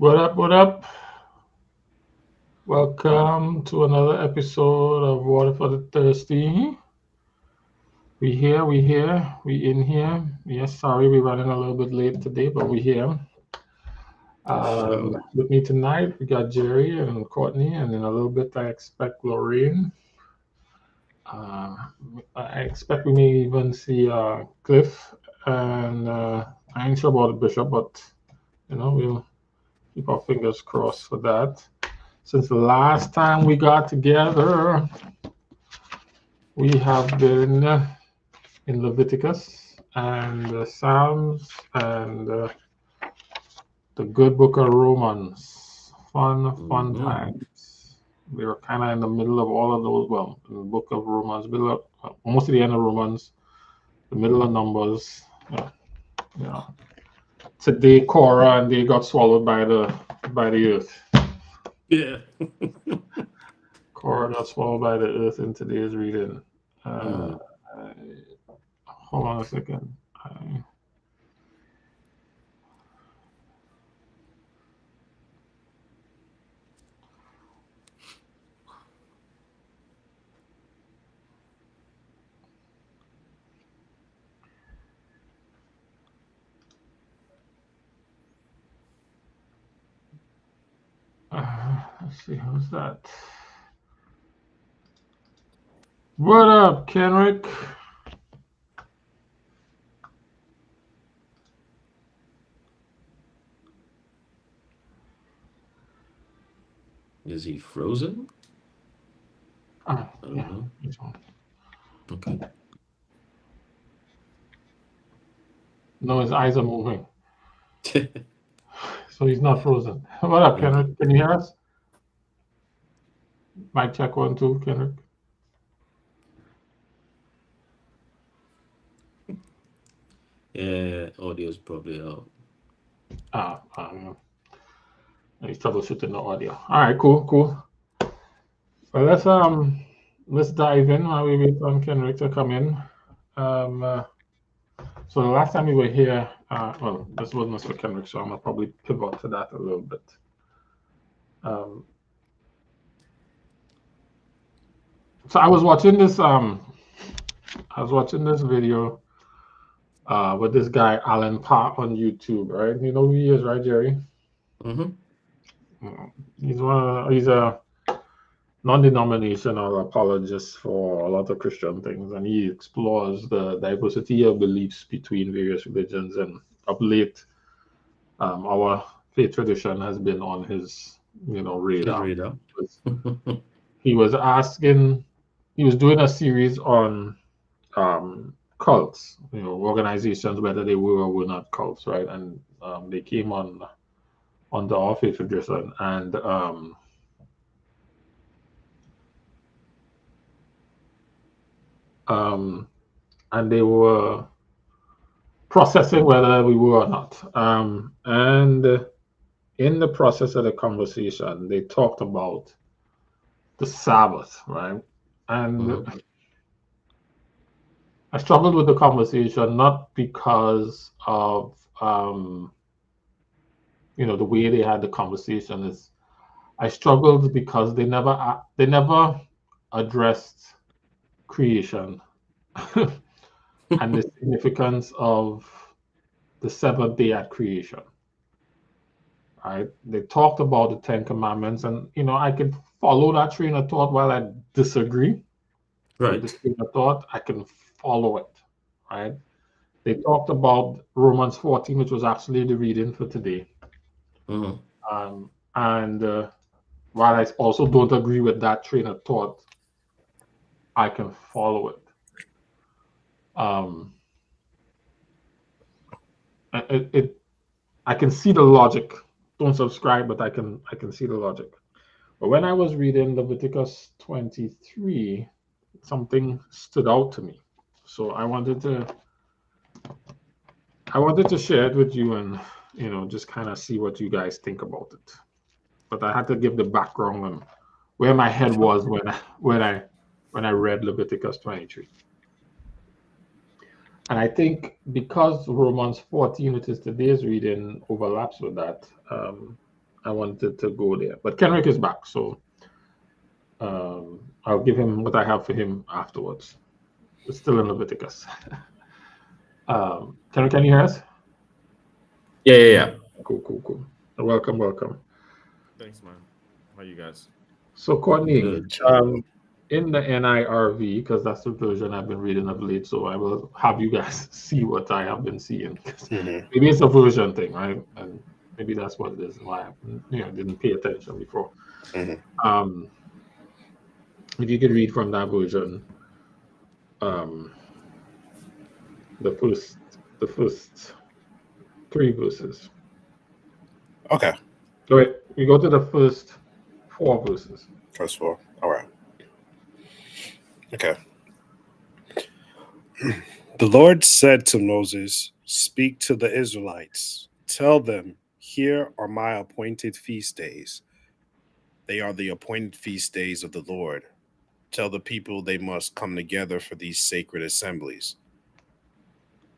What up? What up? Welcome to another episode of Water for the Thirsty. We in here. Yes, sorry, we're running a little bit late today, but we here. For sure. With me tonight, we got Jerry and Courtney, and in a little bit, I expect Lorraine. Uh, I expect we may even see Cliff, and I ain't sure about the Bishop, but we'll keep our fingers crossed for that. Since the last time we got together, we have been in Leviticus and Psalms and the good book of Romans. Fun hmm times. We were kind of in the middle of all of those. Well, in the book of Romans, almost to the end of Romans, the middle of Numbers. You know, today Korah and they got swallowed by the earth. Yeah. Korah got swallowed by the earth in today's reading. Uh, Mm. Hold on a second. Let's see, who's that? What up, Kenrick? Is he frozen? Ah, I don't yeah, know. he's on. Okay. No, his eyes are moving, so he's not frozen. What up, Okay. Kenrick? Can you hear us? Mic check 1 2, Kenrick. Yeah, audio's probably out. Ah, he's troubleshooting the audio. All right, cool. Well, let's dive in while we wait on Kenrick to come in. Um, uh, so the last time we were here, well, this wasn't Mr. Kenrick, so I'm gonna probably pivot to that a little bit. Um, so I was watching this video with this guy Alan Park on YouTube, right? You know who he is, right, Jerry? Mm-hmm. He's a non-denominational apologist for a lot of Christian things, and he explores the diversity of beliefs between various religions. And of late, our faith tradition has been on his, His radar. radar. He was asking, he was doing a series on cults, organizations, whether they were or were not cults, right? And they came on the our faith tradition, um, and they were processing whether we were or not. And in the process of the conversation, they talked about the Sabbath, right? And Mm-hmm. I struggled with the conversation not because of the way they had the conversation. Is I struggled because they never addressed creation and the significance of the seventh day at creation. Right? They talked about the Ten Commandments, and I could follow that train of thought. While I disagree with the Right. train of thought, I can follow it. Right? They talked about Romans 14, which was actually the reading for today. Mm-hmm. And while I also don't agree with that train of thought, I can follow it. Um, it I can see the logic. Don't subscribe, but I can see the logic. But when I was reading Leviticus 23, something stood out to me. So I wanted to share it with you and just kind of see what you guys think about it. But I had to give the background on where my head Sure. was when I read Leviticus 23. And I think because Romans 14, which is today's reading, overlaps with that, I wanted to go there. But Kenrick is back, so I'll give him what I have for him afterwards. It's still in Leviticus. Kenrick, can you hear us? Yeah. Cool. Welcome. Thanks, man. How you guys? So, Courtney, Good. in the NIRV, because that's the version I've been reading of late, so I will have you guys see what I have been seeing. Maybe it's a version thing, right? And maybe that's what it is, why I didn't pay attention before. If you could read from that version, the first 3 verses. Okay. So wait, we go to the first 4 verses. First 4. All right. Okay. The Lord said to Moses, "Speak to the Israelites. Tell them, here are my appointed feast days. They are the appointed feast days of the Lord. Tell the people they must come together for these sacred assemblies.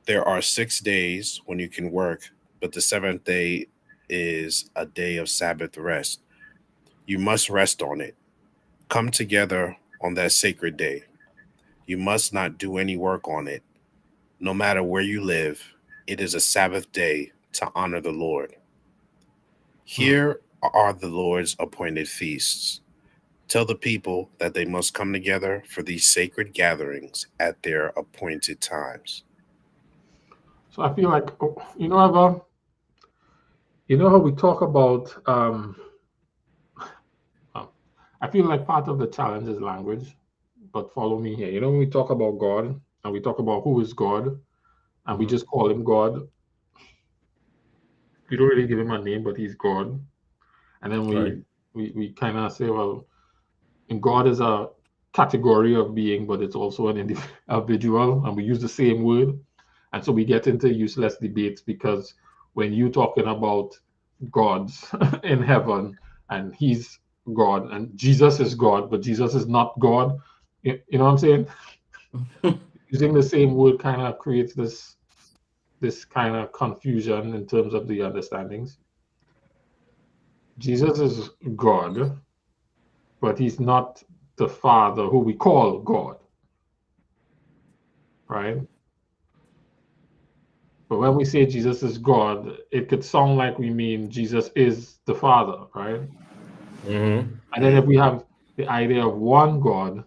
There are 6 days when you can work, but the 7th day is a day of Sabbath rest. You must rest on it. Come together on that sacred day. You must not do any work on it. No matter where you live, it is a Sabbath day to honor the Lord. Here are the Lord's appointed feasts. Tell the people that they must come together for these sacred gatherings at their appointed times." So I feel like, you know how we talk about, I feel like part of the challenge is language, but follow me here. When we talk about God and we talk about who is God and we just call him God, we don't really give him a name, but he's God. And then we kind of say, well, and God is a category of being, but it's also an individual, and we use the same word. And so we get into useless debates because when you're talking about gods in heaven and he's God and Jesus is God, but Jesus is not God, you know what I'm saying? Using the same word kind of creates this kind of confusion in terms of the understandings. Jesus is God, but he's not the Father who we call God, right? But when we say Jesus is God, it could sound like we mean Jesus is the Father, right? And then if we have the idea of one God,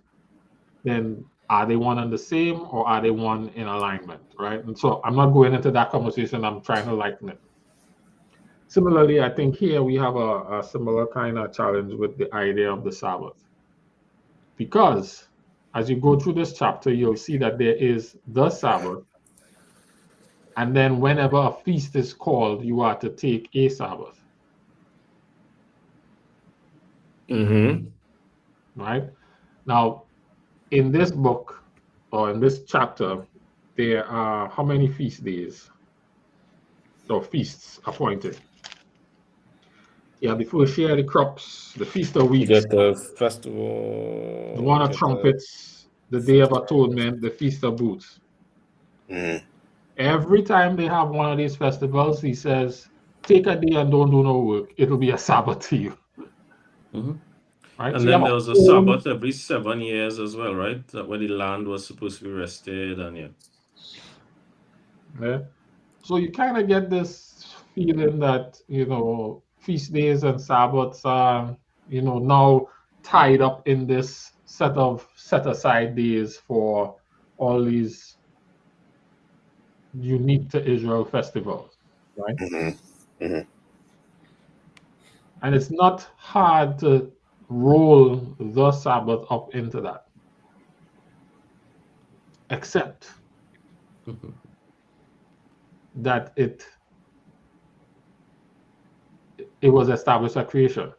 then are they one and the same, or are they one in alignment, right? And so I'm not going into that conversation. I'm trying to lighten it. Similarly, I think here we have a similar kind of challenge with the idea of the Sabbath. Because as you go through this chapter, you'll see that there is the Sabbath. And then whenever a feast is called, you are to take a Sabbath. Right? Now, in this book, or in this chapter, there are how many feast days or feasts appointed? Yeah, the first year of the crops, the Feast of Weeks, You get the festival, the one of trumpets, the Day of Atonement, the Feast of Booths. Every time they have one of these festivals, he says, take a day and don't do no work. It'll be a Sabbath to you. Right? And so then there was a Sabbath every 7 years as well, right? That where the land was supposed to be rested, and yeah. So you kind of get this feeling that, feast days and Sabbaths are, now tied up in this set of set aside days for all these unique to Israel festivals, right? And it's not hard to roll the Sabbath up into that, except that it was established at creation.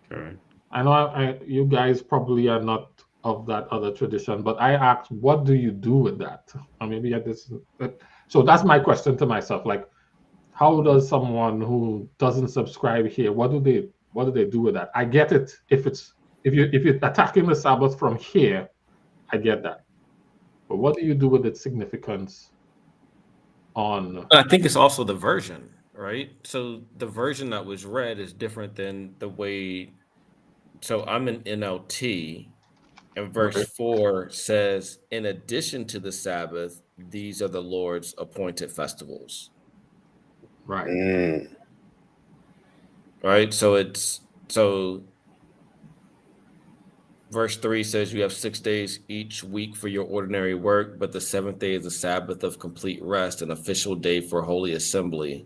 Correct. I know you guys probably are not of that other tradition, but I asked, what do you do with that? Or maybe at this. So that's my question to myself. Like, how does someone who doesn't subscribe here, what do they do with that? I get it if you're attacking the Sabbath from here, I get that. But what do you do with its significance on? I think it's also the version. right? So the version that was read is different than the way. So I'm in NLT, and verse Right. 4 says, "In addition to the Sabbath, these are the Lord's appointed festivals." Right. Mm. Right? So verse 3 says you have 6 days each week for your ordinary work, but the seventh day is a Sabbath of complete rest, an official day for holy assembly.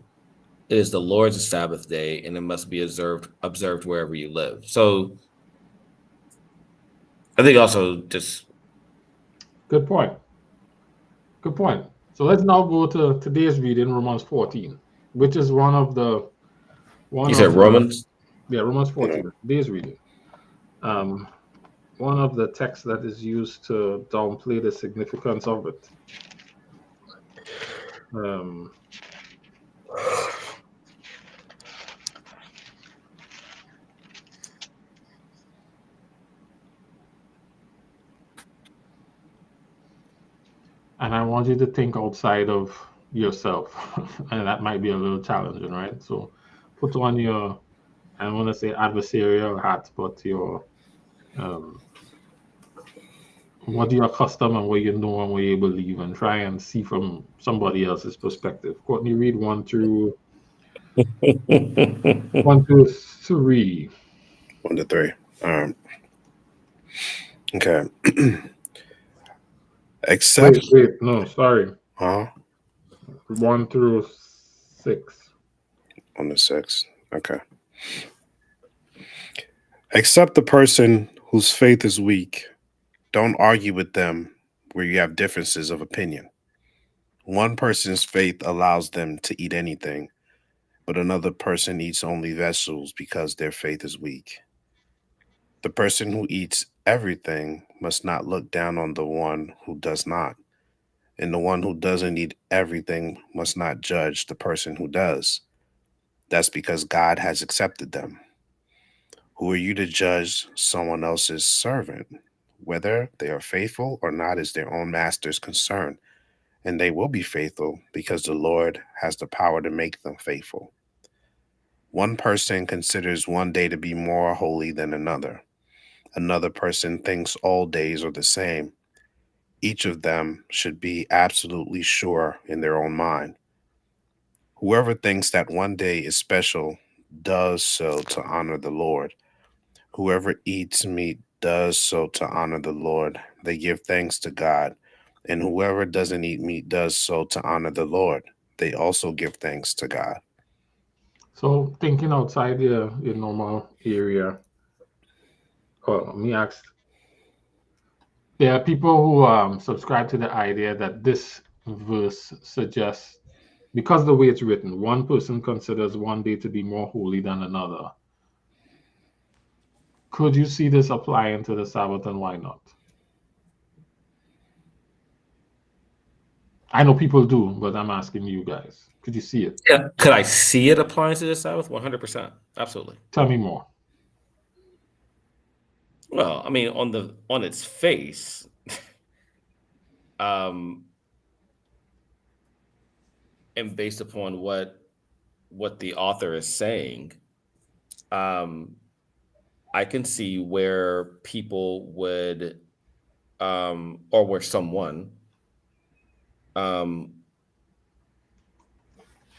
It is the Lord's Sabbath day, and it must be observed wherever you live. So I think also just Good point. Good point. So let's now go to today's reading, Romans 14, which is one of the you said Romans. Romans No. 14, today's reading. One of the texts that is used to downplay the significance of it. Um, and I want you to think outside of yourself, and that might be a little challenging, right? So put on your, I don't want to say adversarial hat, but your what you're accustomed and what you know and what you believe, and try and see from somebody else's perspective. Courtney, read 1 through 3. 1 to 3. Okay. Except, Wait, no, sorry. huh? 1 through 6. On the 6. Okay. Except the person whose faith is weak. Don't argue with them where you have differences of opinion. One person's faith allows them to eat anything, but another person eats only vegetables because their faith is weak. The person who eats everything must not look down on the one who does not, and the one who doesn't eat everything must not judge the person who does. That's because God has accepted them. Who are you to judge someone else's servant? Whether they are faithful or not is their own master's concern, and they will be faithful because the Lord has the power to make them faithful. One person considers one day to be more holy than another. Another person thinks all days are the same. Each of them should be absolutely sure in their own mind. Whoever thinks that one day is special does so to honor the Lord. Whoever eats meat does so to honor the Lord. They give thanks to God. And whoever doesn't eat meat does so to honor the Lord. They also give thanks to God. So thinking outside your normal area, let me ask. There are people who subscribe to the idea that this verse suggests, because the way it's written, one person considers one day to be more holy than another. Could you see this applying to the Sabbath, and why not? I know people do, but I'm asking you guys. Could you see it? Yeah. Could I see it applying to the Sabbath? 100%. Absolutely. Tell me more. Well, I mean, on its face, um, and based upon what the author is saying, um, I can see where people would, or where someone um,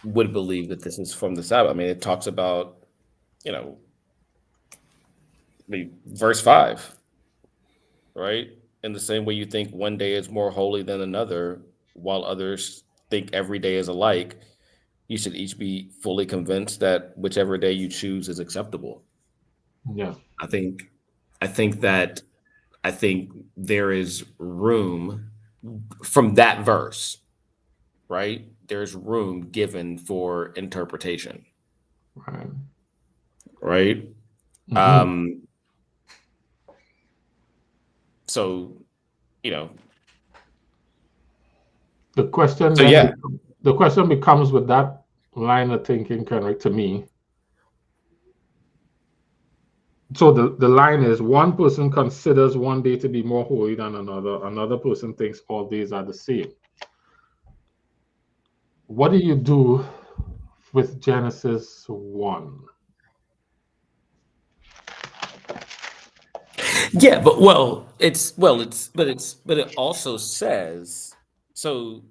would believe that this is from the Sabbath. I mean, it talks about, you know, verse 5, right? In the same way you think one day is more holy than another, while others think every day is alike, you should each be fully convinced that whichever day you choose is acceptable. Yeah. I think I think that I think there is room from that verse, right? There's room given for interpretation, Right. right? Mhm. So, you know, The question so then, yeah, the question becomes with that line of thinking, Kendrick, to me. So the line is one person considers one day to be more holy than another. Another person thinks all days are the same. What do you do with Genesis 1? Yeah, but it also says so.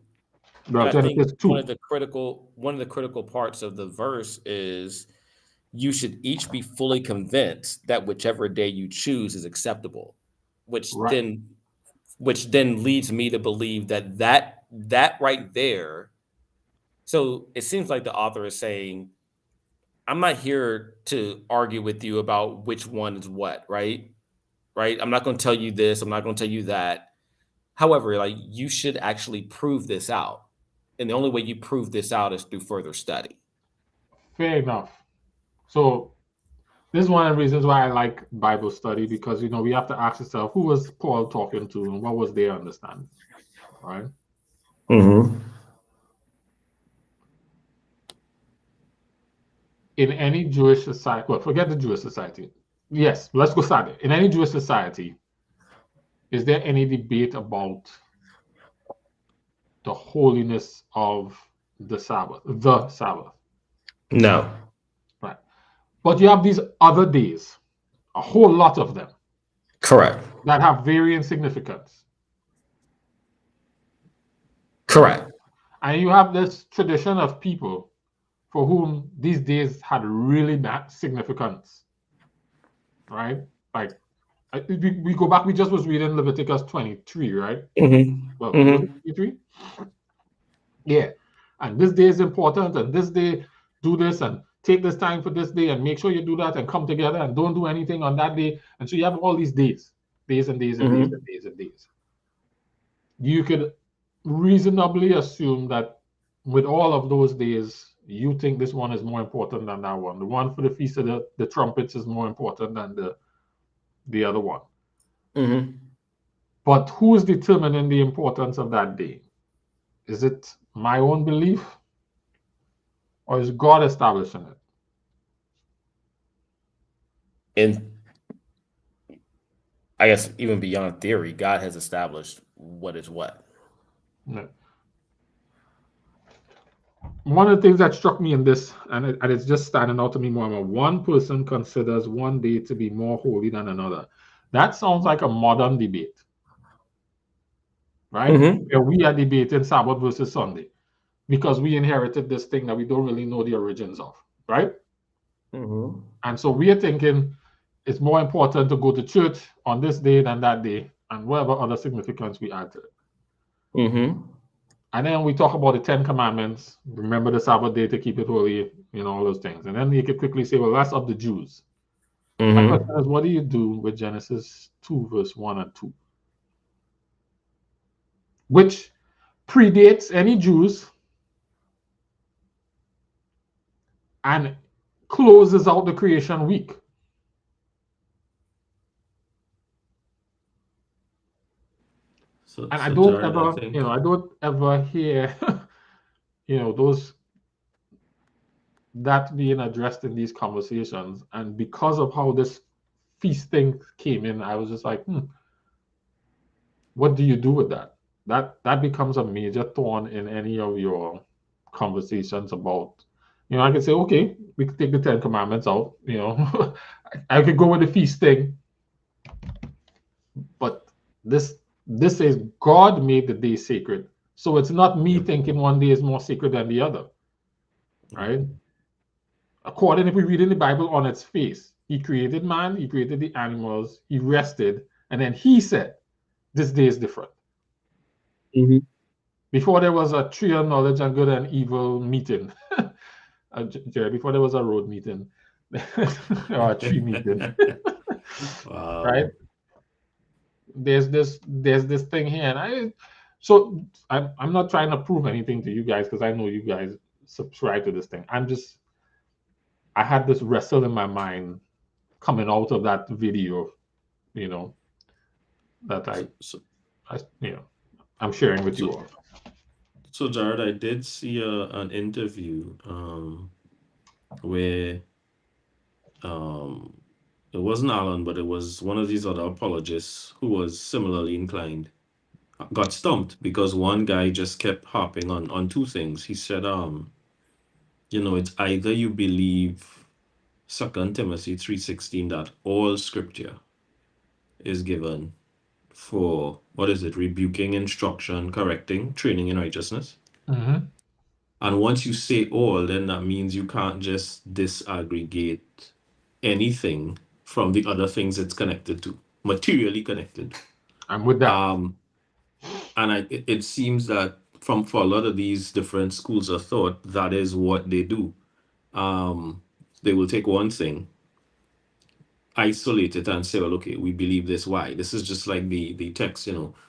Well, I think Genesis 2. one of the critical parts of the verse is you should each be fully convinced that whichever day you choose is acceptable, which Right. then leads me to believe that right there. So it seems like the author is saying, I'm not here to argue with you about which one is what, right? Right? I'm not going to tell you this, I'm not going to tell you that. However, like you should actually prove this out. And the only way you prove this out is through further study. Fair enough. So this is one of the reasons why I like Bible study, because we have to ask ourselves, who was Paul talking to and what was their understanding, right? Mm-hmm. In any Jewish society, well, forget the Jewish society. Yes, let's go start it. In any Jewish society, is there any debate about the holiness of the Sabbath, No. right? But you have these other days, a whole lot of them, Correct. that have varying significance. Correct. And you have this tradition of people for whom these days had really bad significance, right? Like we go back, we just was reading Leviticus 23, right? Mm-hmm. Well, was it Mm-hmm. 23? Yeah. And this day is important, and this day do this, and take this time for this day, and make sure you do that, and come together, and don't do anything on that day. And so you have all these days, days and days and days and days and days. You could reasonably assume that with all of those days, you think this one is more important than that one. The one for the Feast of the Trumpets is more important than the other one. Mm-hmm. But who is determining the importance of that day? Is it my own belief, or is God establishing it? And I guess even beyond theory, God has established what is what. No. One of the things that struck me in this, and it's just standing out to me more and more, one person considers one day to be more holy than another. That sounds like a modern debate, right? Mm-hmm. Where we are debating Sabbath versus Sunday because we inherited this thing that we don't really know the origins of, right? Mm-hmm. And so we are thinking it's more important to go to church on this day than that day, and whatever other significance we add to it. Mm-hmm. And then we talk about the 10 Commandments, remember the Sabbath day to keep it holy, all those things. And then you could quickly say, well, that's of the Jews. My Mm-hmm. question is, what do you do with Genesis 2, verse 1 and 2? Which predates any Jews and closes out the creation week. And I don't Jared, I ever, think I don't ever hear, those that being addressed in these conversations. And because of how this feast thing came in, I was just like, what do you do with that? That becomes a major thorn in any of your conversations about, I could say, okay, we could take the 10 Commandments out, I could go with the feast thing, but this says God made the day sacred. So it's not me thinking one day is more sacred than the other, right? According, if we read in the Bible on its face, he created man, he created the animals, he rested, and then he said, this day is different. Mm-hmm. Before there was a tree of knowledge and good and evil meeting, Jerry, before there was a road meeting, or a tree meeting, wow. right? There's this thing here, and I'm not trying to prove anything to you guys because I know you guys subscribe to this thing. I had this wrestle in my mind coming out of that video, that I'm sharing with you all. So Jared, I did see an interview where it wasn't Alan, but it was one of these other apologists who was similarly inclined. Got stumped because one guy just kept harping on two things. He said it's either you believe 2 Timothy 3:16 that all scripture is given for, what is it, rebuking, instruction, correcting, training in righteousness. Mm-hmm. And once you say all, then that means you can't just disaggregate anything from the other things it's connected to, materially connected. I'm with that. And it seems that for a lot of these different schools of thought, that is what they do. They will take one thing, isolate it, and say, well, okay, we believe this. Why? This is just like the text,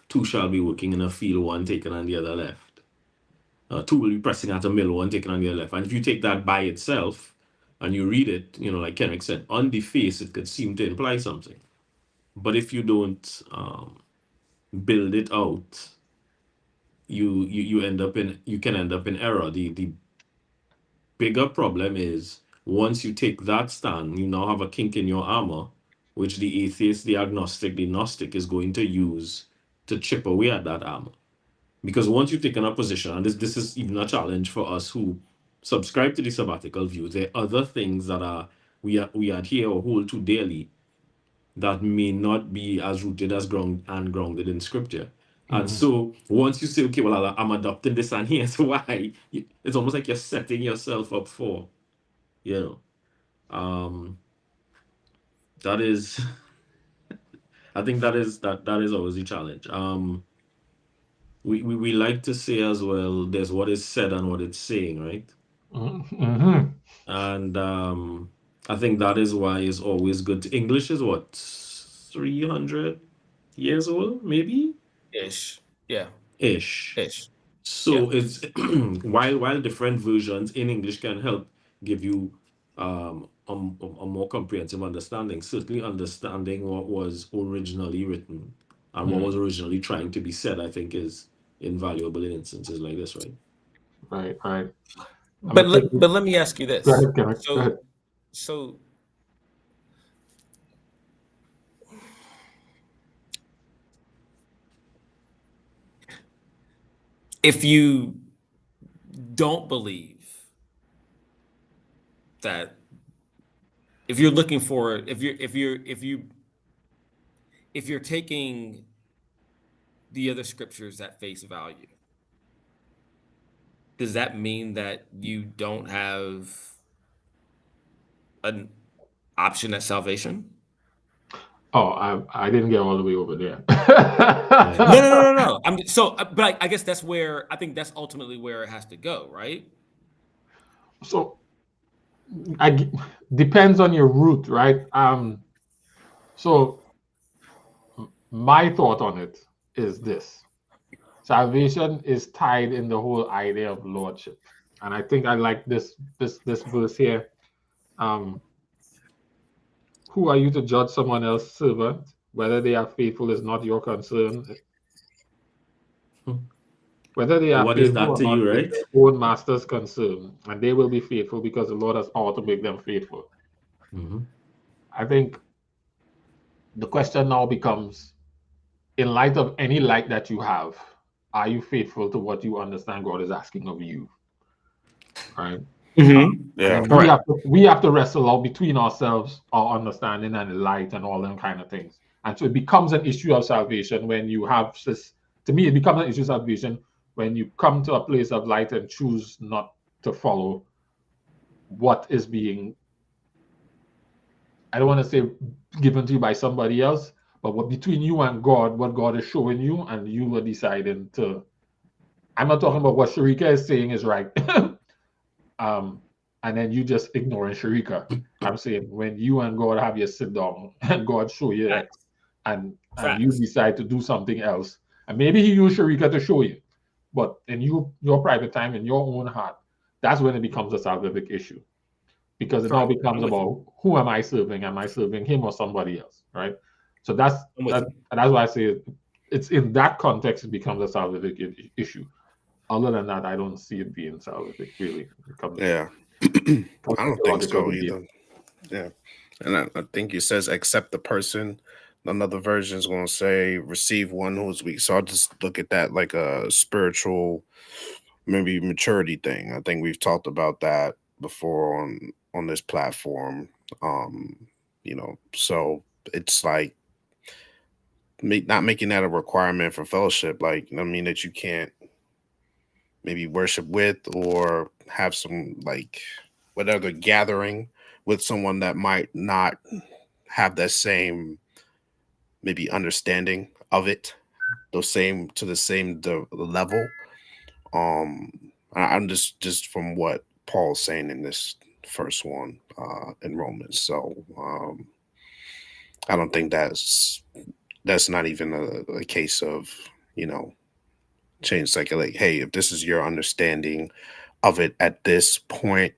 two shall be working in a field, one taken on the other left. Two will be pressing at a mill, one taken on the other left. And if you take that by itself and you read it, like Kenrick said, on the face, it could seem to imply something. But if you don't build it out, you can end up in error. The bigger problem is once you take that stand, you now have a kink in your armor, which the atheist, the agnostic, the gnostic is going to use to chip away at that armor. Because once you've taken a position, and this is even a challenge for us who subscribe to the sabbatical view, there are other things that we adhere or hold to daily that may not be as rooted as grounded in scripture. And so once you say, okay, well, I'm adopting this, and here's why, it's almost like you're setting yourself up for, that is, I think that is always the challenge. We like to say as well, there's what is said and what it's saying, right? Mm-hmm. And I think that is why it's always good. English is what, 300 years old, maybe? Ish. Yeah. Ish. Ish. So it's while different versions in English can help give you a more comprehensive understanding, certainly understanding what was originally written and what was originally trying to be said, I think is invaluable in instances like this, right? Right. I'm But gonna take let me ask you Go this. ahead, Kenneth. Go ahead. So if you don't believe that, if you're looking for, if you're taking the other scriptures at face value, does that mean that you don't have an option at salvation? Oh, I didn't get all the way over there. No. But I guess that's where I think that's ultimately where it has to go, right? So, depends on your route, right? So my thought on it is this: salvation is tied in the whole idea of lordship, and I think I like this verse here. Um, who are you to judge someone else's servant? Whether they are faithful is not your concern. Whether they are What is faithful that or to not you, is right? their own master's concern, and they will be faithful because the Lord has power to make them faithful. I think the question now becomes, in light of any light that you have, are you faithful to what you understand God is asking of you? Right? Yeah. And then we have to wrestle out between ourselves, our understanding and the light and all them kind of things. And so it becomes an issue of salvation when you have this. To me, it becomes an issue of salvation when you come to a place of light and choose not to follow what is being, I don't want to say given to you by somebody else, but what between you and God, what God is showing you, and you are deciding to. I'm not talking about what Sharika is saying is right. And then you just ignoring Sharika. I'm saying when you and God have your sit down and God show you X, and you decide to do something else, and maybe He use Sharika to show you, but in your private time in your own heart, that's when it becomes a salvific issue, because it now becomes about who am I serving? Am I serving Him or somebody else? Right. So that's why I say it's in that context it becomes a salvific issue. Other than that, I don't see it being salvific really. Yeah. I don't think so either. Yeah. And I think it says accept the person. Another version is going to say receive one who is weak. So I'll just look at that like a spiritual, maybe maturity thing. I think we've talked about that before on this platform. So it's like not making that a requirement for fellowship. Like, I mean, that you can't maybe worship with or have some like whatever gathering with someone that might not have that same maybe understanding of it, the same level. I'm just from what Paul's saying in this first one in Romans. So I don't think that's not even a case of change. Like, hey, if this is your understanding of it at this point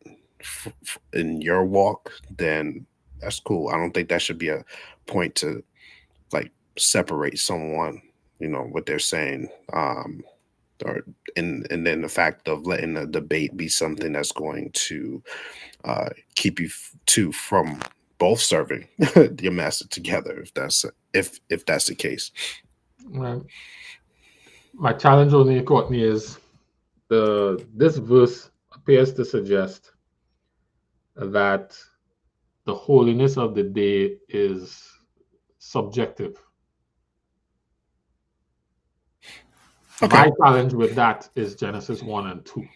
in your walk, then that's cool. I don't think that should be a point to like separate someone, what they're saying. Or and then the fact of letting the debate be something that's going to keep you two from both serving your master together, if that's the case. Right. My challenge only, Courtney, is this verse appears to suggest that the holiness of the day is subjective. Okay. My challenge with that is Genesis 1 and 2.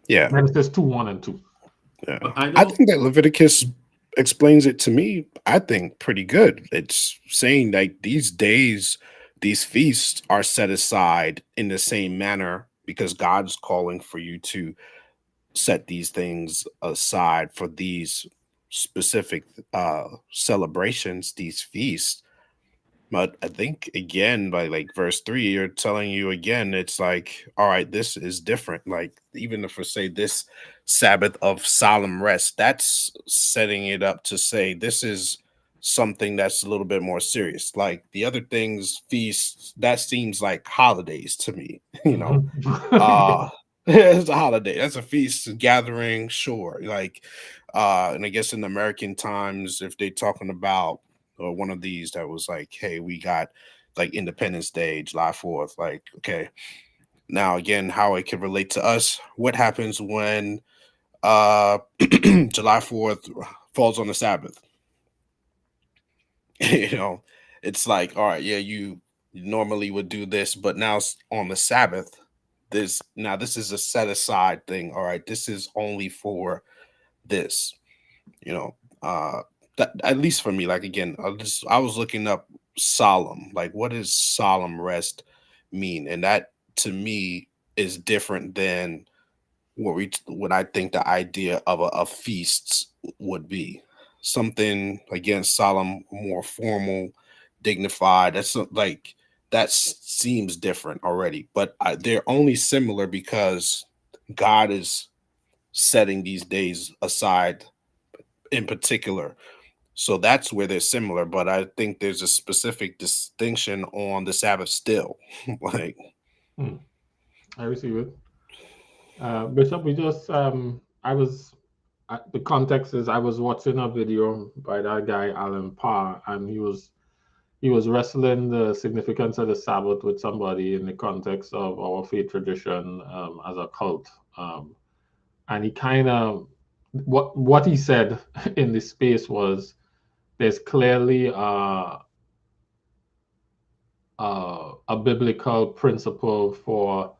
Yeah. Genesis 2, 1 and 2. Yeah. I think that Leviticus explains it to me, I think, pretty good. It's saying like these days, these feasts are set aside in the same manner because God's calling for you to set these things aside for these specific celebrations, these feasts. But I think again, by like verse 3, you're telling you again, it's like, all right, this is different. Like, even if we say this Sabbath of solemn rest, that's setting it up to say this is something that's a little bit more serious. Like the other things, feasts, that seems like holidays to me, it's a holiday, that's a feast, a gathering, sure. Like and I guess in American times, if they're talking about or one of these that was like, hey, we got like Independence Day, July 4th. Like, okay, now again, how it can relate to us. What happens when July 4th falls on the Sabbath? It's like, all right, yeah, you normally would do this, but now on the Sabbath, this is a set aside thing. All right, this is only for this, that, at least for me. Like again, I was looking up solemn, like what does solemn rest mean, and that to me is different than what I think the idea of a feasts would be. Something again solemn, more formal, dignified. Like that seems different already, but they're only similar because God is setting these days aside in particular. So that's where they're similar, but I think there's a specific distinction on the Sabbath still. Like, I receive it. Bishop, we just the context is I was watching a video by that guy Alan Parr, and he was wrestling the significance of the Sabbath with somebody in the context of our faith tradition as a cult. And he kind of what he said in this space was there's clearly a biblical principle for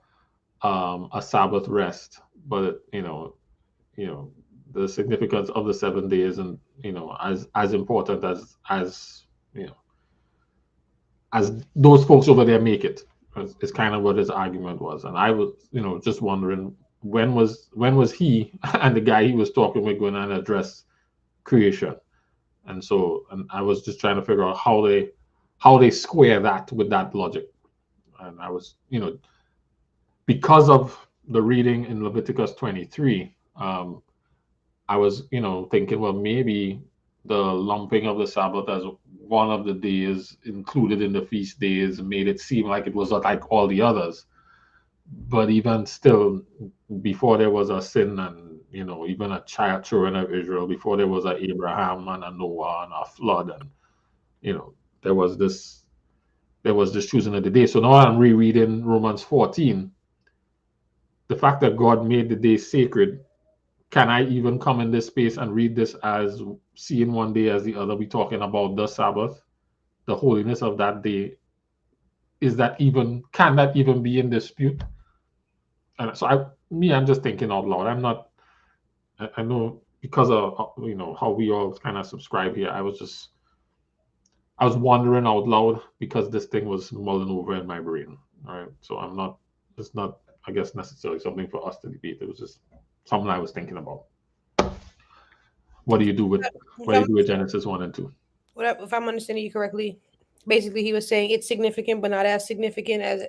a Sabbath rest, but the significance of the 7 days and as important as as those folks over there make it is kind of what his argument was. And I was just wondering when was he and the guy he was talking with going to address creation. And I was just trying to figure out how they square that with that logic. And I was because of the reading in Leviticus 23, I was thinking, well, maybe the lumping of the Sabbath as one of the days included in the feast days made it seem like it was not like all the others. But even still, before there was a sin and even a children of Israel, before there was a Abraham and a Noah and a flood, and there was this choosing of the day. So now I'm rereading Romans 14. The fact that God made the day sacred can I even come in this space and read this as seeing one day as the other? We talking about the Sabbath, the holiness of that day. Is that even, can that even be in dispute? And so I'm just thinking out loud. I'm not, I know because of how we all kind of subscribe here. I was wondering out loud because this thing was mulling over in my brain. All right. So it's not, I guess, necessarily something for us to debate. It was just something I was thinking about. What do you do with Genesis 1 and 2? If I'm understanding you correctly, basically he was saying it's significant, but not as significant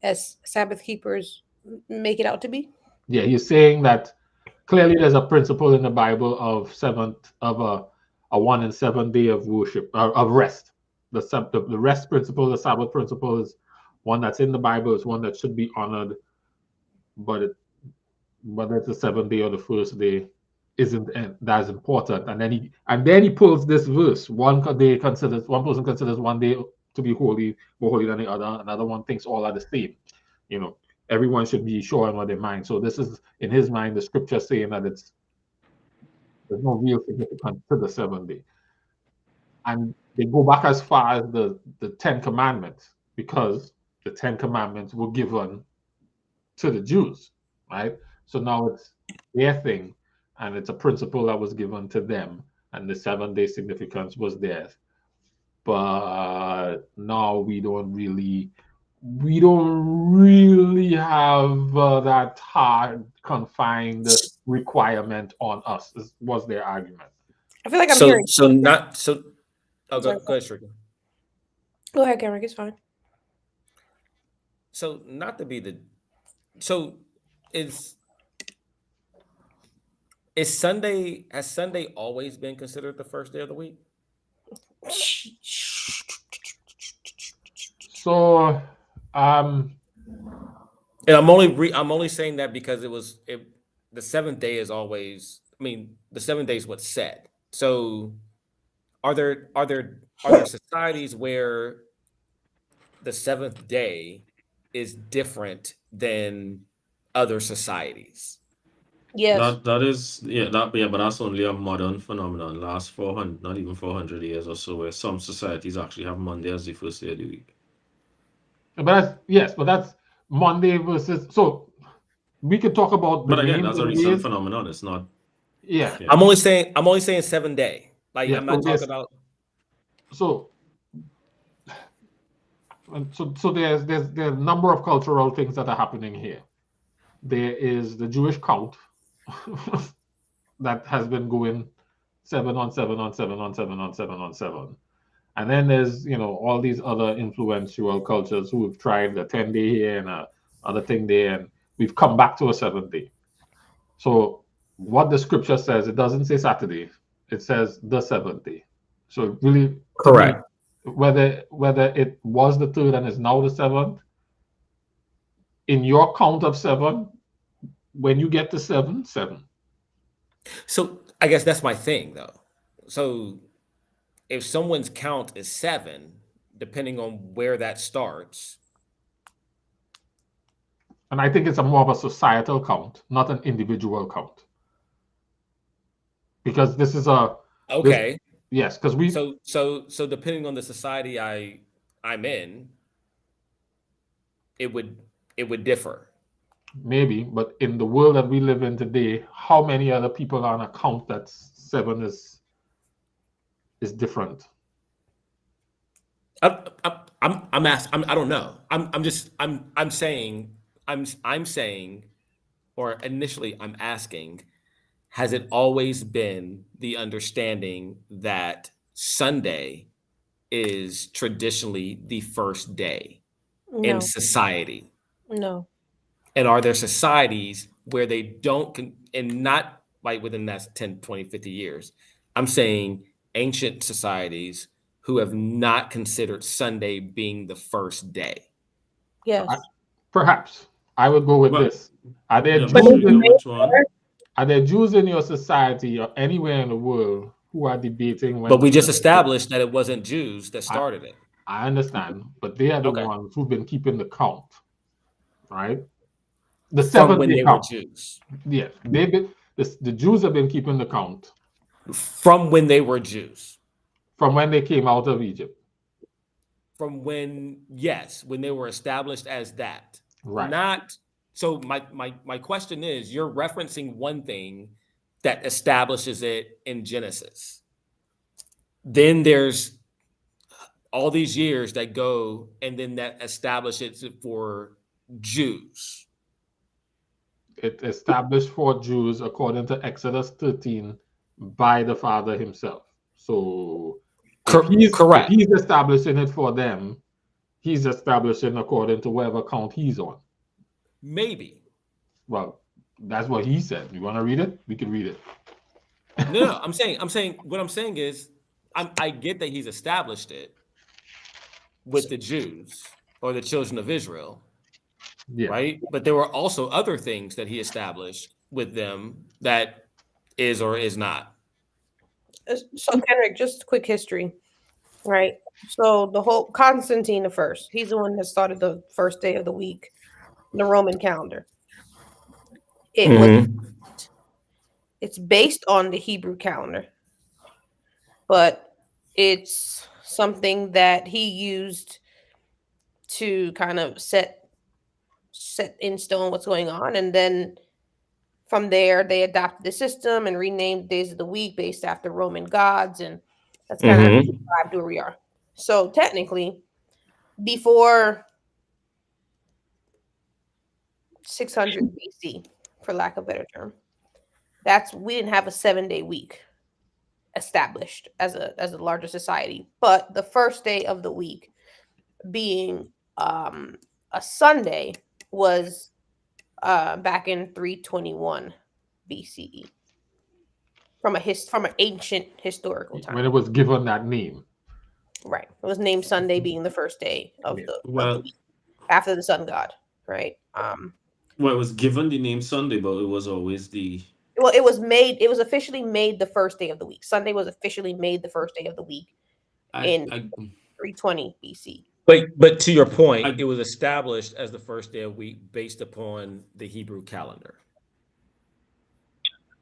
as Sabbath keepers make it out to be. Yeah, he's saying that clearly there's a principle in the Bible of a 1 and 7 day of worship, of rest. The rest principle, the Sabbath principle, is one that's in the Bible. It's one that should be honored, but whether it's the 7th day or the first day isn't as important. And then he pulls this verse: one person considers one day to be holy, more holy than the other. Another one thinks all are the same. Everyone should be sure in what they mind. So this is, in his mind, the scripture saying that there's no real significance to the 7th day. And they go back as far as the 10 Commandments, because the 10 Commandments were given to the Jews, right? So now it's their thing, and it's a principle that was given to them, and the 7th day significance was theirs. But now we don't really have that hard confined requirement on us, was their argument. I feel like I'm hearing. Oh, go ahead, Shrika. Go ahead, Cameron. It's fine. So not to be the, so is Sunday, has Sunday always been considered the first day of the week? So, and I'm only saying that because the 7th day is always, the 7th day is what's said. So are there societies where the 7th day is different than other societies? Yes. But that's only a modern phenomenon. Last 400, not even 400 years or so, where some societies actually have Monday as the first day of the week. But that's Monday versus. So we could talk about. But again, that's a recent phenomenon. It's not. Yeah. I'm only saying 7 day. Like, I'm not talking about. So there's a number of cultural things that are happening here. There is the Jewish count that has been going 7 on 7 on 7 on 7 on 7 on 7. And then there's, all these other influential cultures who have tried the 10-day here and other thing there, and we've come back to a 7th day. So what the scripture says, it doesn't say Saturday, it says the 7th day. So really, correct. Whether it was the 3rd and is now the 7th, in your count of 7, when you get to 7. So I guess that's my thing, though. So if someone's count is 7, depending on where that starts. And I think it's more of a societal count, not an individual count. Because this is okay. Yes, because we. So depending on the society I'm in, it would differ. Maybe, but in the world that we live in today, how many other people are on a count that 7 is different? I'm asking. I don't know. I'm saying, or initially I'm asking, has it always been the understanding that Sunday is traditionally the first day in society? No. And are there societies where they don't, and not like within that 10, 20, 50 years? I'm saying ancient societies who have not considered Sunday being the first day. Yes. Perhaps. I would go with this. Are there Jews in your society or anywhere in the world who are debating when? But we just established that it wasn't Jews that started it. I understand, but they are the ones who've been keeping the count, right? The 7th day count. Jews. Yes, they've been. the Jews have been keeping the count From when they were Jews. from when they came out of Egypt. From when, yes, when they were established as that. Right. Not so my question is, you're referencing one thing that establishes it in Genesis. Then there's all these years that go and then that establishes it for Jews. It established for Jews according to Exodus 13 by the Father himself. So if Correct. he's establishing it for them, he's establishing according to whatever count he's on. Maybe. Well, that's what he said. You want to read it? We can read it. No, I'm saying what I'm saying is I get that he's established it with the Jews or the children of Israel, Yeah. right? But there were also other things that he established with them that is or is not. So, Kendrick, just quick history, right? So the whole Constantine the First, he's the one that started the first day of the week, the Roman calendar. It's based on the Hebrew calendar, but it's something that he used to kind of set in stone what's going on, and then from there they adopted the system and renamed days of the week based after Roman gods, and that's kind of described where we are. So technically, before 600 BC, for lack of a better term, we didn't have a 7-day week established as a larger society, but the first day of the week being a Sunday was back in 321 BCE from an ancient historical time. When it was given that name. Right. It was named Sunday, being the first day of the week after the sun god, right? Well, it was given the name Sunday, but it was always the... Well, it was officially made the first day of the week. Sunday was officially made the first day of the week in 320 BC. But to your point, it was established as the first day of the week based upon the Hebrew calendar.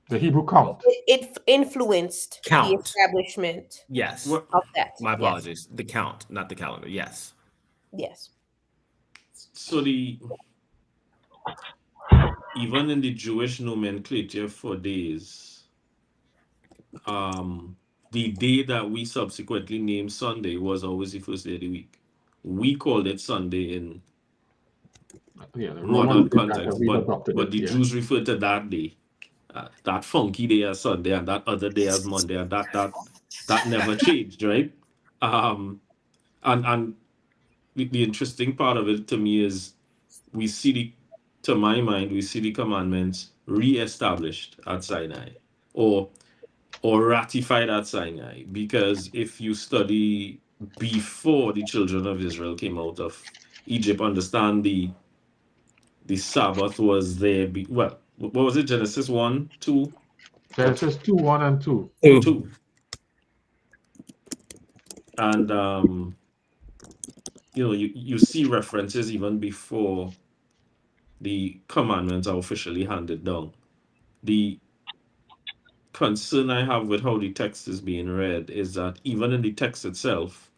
The Hebrew count. It influenced the establishment. Yes. Of that. My apologies. Yes. The count, not the calendar. Yes. Yes. So even in the Jewish nomenclature for days, the day that we subsequently named Sunday was always the first day of the week. We called it Sunday in modern context, but the Jews referred to that day, that funky day as Sunday, and that other day as Monday, and that never changed, right? And the interesting part of it to me is to my mind, we see the commandments re-established at Sinai, or ratified at Sinai, because if you study before the children of Israel came out of Egypt, understand the Sabbath was there. What was it? Genesis 1, 2? Genesis 2, 1 and 2. 2. And you see references even before the commandments are officially handed down. The concern I have with how the text is being read is that even in the text itself,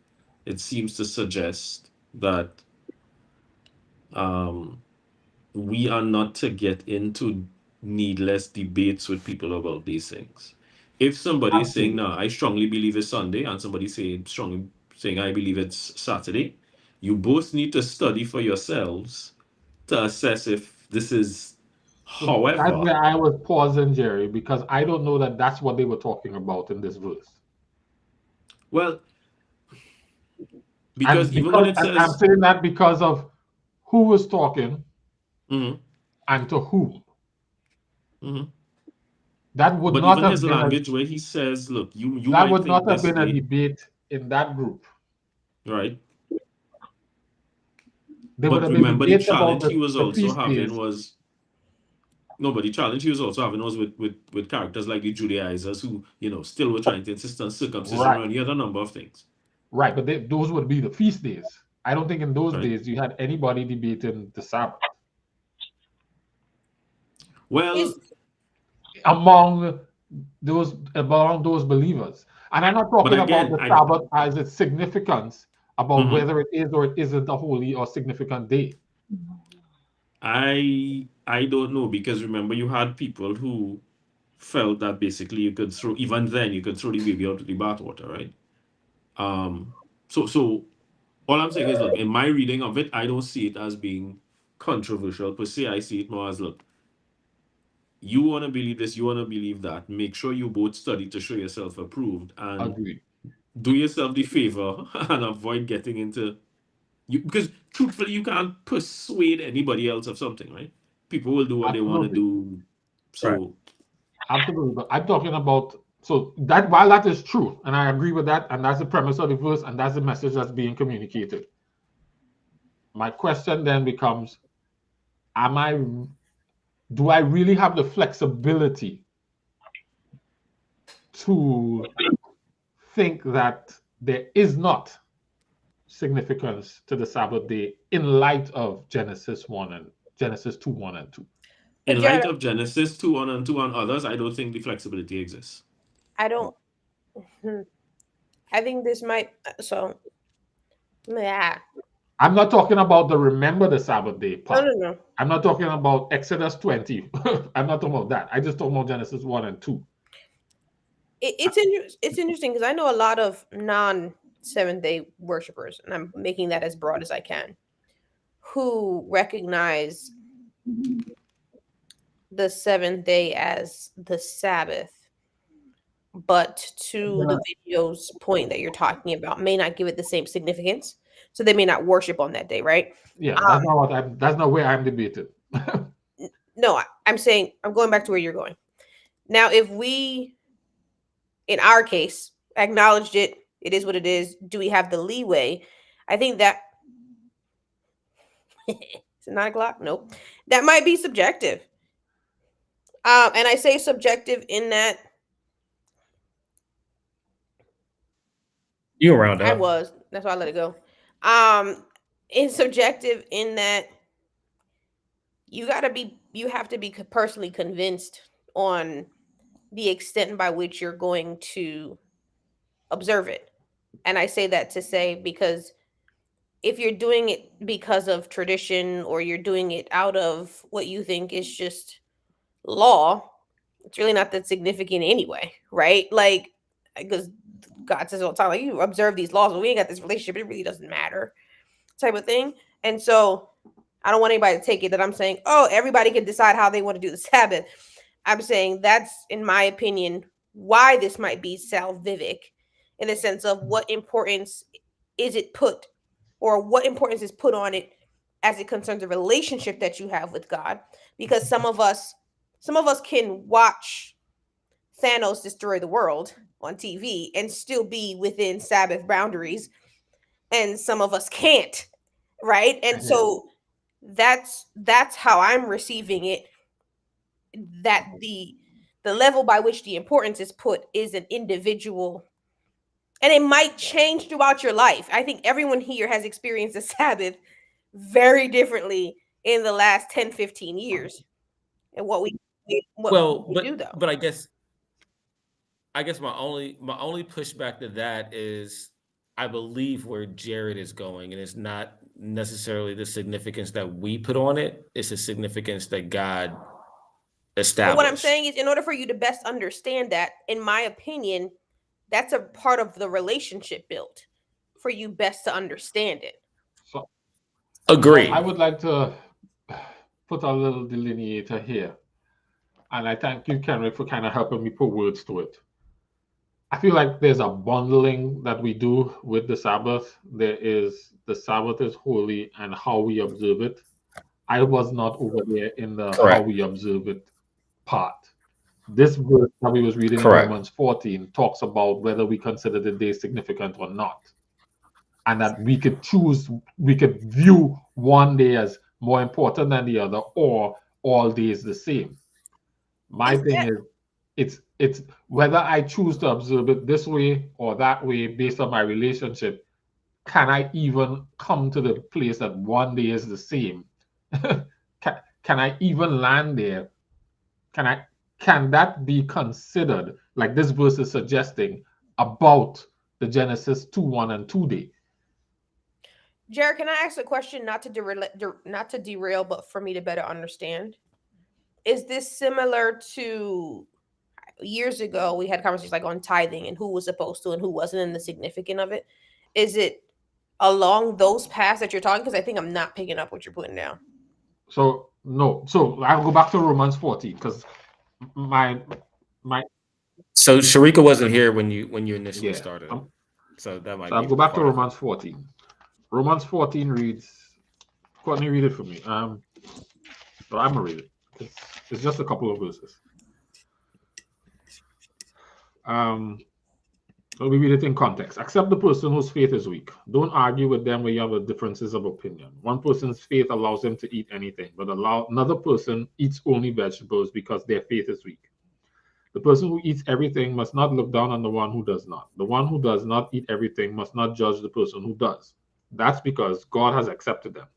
it seems to suggest that we are not to get into needless debates with people about these things. If somebody is saying, no, I strongly believe it's Sunday, and somebody strongly saying, I believe it's Saturday, you both need to study for yourselves to assess if this is... However, that's where I was pausing, Jerry, because I don't know that that's what they were talking about in this verse. Well, because even when it says... I'm saying that because of who was talking and to whom. That would not have been language where he says, look, you that would not have been a debate in that group. Right. But remember, the challenge he was also having was... No, but the challenge he was also having was with characters like the Judaizers who, still were trying to insist on circumcision and the other number of things. Right, but those would be the feast days. I don't think in those days you had anybody debating the Sabbath. Well, among those believers. And I'm not But talking about again, the Sabbath as its significance, about Mhm. whether it is or it isn't a holy or significant day. I don't know, because remember, you had people who felt that basically you could throw, even then you could throw the baby out with the bathwater, right? Um, so all I'm saying is, look, in my reading of it, I don't see it as being controversial per se. I see it more as, look, you want to believe this, you want to believe that. Make sure you both study to show yourself approved, and Agreed. do yourself the favor and avoid getting into you, because truthfully, you can't persuade anybody else of something, right? People will do what they want to Absolutely. do. Right. So Absolutely. But I'm talking about, so that while that is true, and I agree with that, and that's the premise of the verse, and that's the message that's being communicated. My question then becomes, am I do I really have the flexibility to think that there is not significance to the Sabbath day in light of Genesis 1 and Genesis 2, 1 and 2? But in Jared, light of Genesis 2 1 and 2 and others, I don't think the flexibility exists. I don't. I think this might. So, yeah. I'm not talking about the remember the Sabbath day No, part. no, no. I'm not talking about Exodus 20. I'm not talking about that. I just talking about Genesis 1 and 2. It's interesting because I know a lot of non Seventh Day worshipers, and I'm making that as broad as I can, who recognize the seventh day as the Sabbath, but to the video's point that you're talking about, may not give it the same significance. So they may not worship on that day, right? Yeah, that's not where I'm debated. No, I'm saying I'm going back to where you're going. Now, if we, in our case, acknowledged it, it is what it is. Do we have the leeway? I think that it's 9 o'clock. Nope, that might be subjective. And I say subjective in that You around I up. was. That's why I let it go. Um, it's subjective in that you have to be personally convinced on the extent by which you're going to observe it. And I say that to say because if you're doing it because of tradition or you're doing it out of what you think is just law, it's really not that significant anyway, right? Like, because God says all the time, like, you observe these laws, but we ain't got this relationship. It really doesn't matter, type of thing. And so I don't want anybody to take it that I'm saying, oh, everybody can decide how they want to do the Sabbath. I'm saying that's, in my opinion, why this might be salvific in the sense of what importance is it put or what importance is put on it as it concerns the relationship that you have with God. Because some of us can watch Thanos destroy the world on TV and still be within Sabbath boundaries, and some of us can't, right? And so that's how I'm receiving it, that the level by which the importance is put is an individual, and it might change throughout your life. I think everyone here has experienced the Sabbath very differently in the last 10-15 years, and what Well, we do though. but I guess my only pushback to that is I believe where Jared is going, and it's not necessarily the significance that we put on it, it's the significance that God But what I'm established. saying is, in order for you to best understand that, in my opinion, that's a part of the relationship built for you best to understand it. So, Agreed. I would like to put a little delineator here. And I thank you, Kenrick, for kind of helping me put words to it. I feel like there's a bundling that we do with the Sabbath. There is the Sabbath is holy and how we observe it. I was not over there in the how Correct. we observe it part. This verse that we was reading in Correct. Romans 14 talks about whether we consider the day significant or not. And that we could choose, we could view one day as more important than the other, or all days the same. My Is thing that is, it's whether I choose to observe it this way or that way based on my relationship. Can I even come to the place that one day is the same? can I even land there? Can I? can that be considered, like this verse is suggesting, about the Genesis 2:1 and 2 day? Jared, can I ask a question, not to derail, but for me to better understand? Is this similar to years ago we had conversations like on tithing and who was supposed to and who wasn't and the significance of it? Is it along those paths that you're talking? Because I think I'm not picking up what you're putting down. So no. So I'll go back to Romans 14 because my So Sharika wasn't here when you initially started. So that might so I'll be go back to part of it. Romans 14. Romans 14 reads, Courtney, read it for me. So I'm gonna read it. It's just a couple of verses. So we read it in context. Accept the person whose faith is weak. Don't argue with them when you have differences of opinion. One person's faith allows them to eat anything, but another person eats only vegetables because their faith is weak. The person who eats everything must not look down on the one who does not. The one who does not eat everything must not judge the person who does. That's because God has accepted them.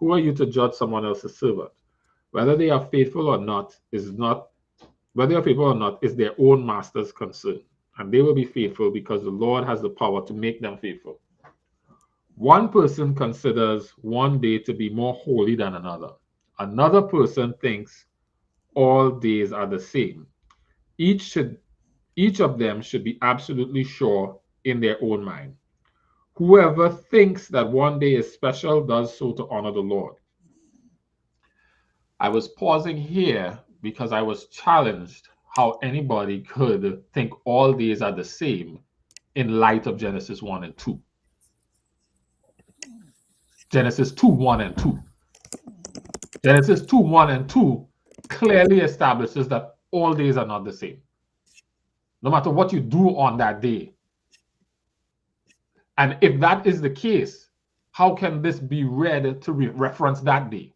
Who are you to judge someone else's servant? Whether they are faithful or not is their own master's concern, and they will be faithful because the Lord has the power to make them faithful. One person considers one day to be more holy than another. Another person thinks all days are the same. Each of them should be absolutely sure in their own mind. Whoever thinks that one day is special does so to honor the Lord. I was pausing here because I was challenged how anybody could think all days are the same in light of Genesis 1 and 2. Genesis 2:1 and 2. Genesis 2:1 and 2 clearly establishes that all days are not the same. No matter what you do on that day. And if that is the case, how can this be read to reference that day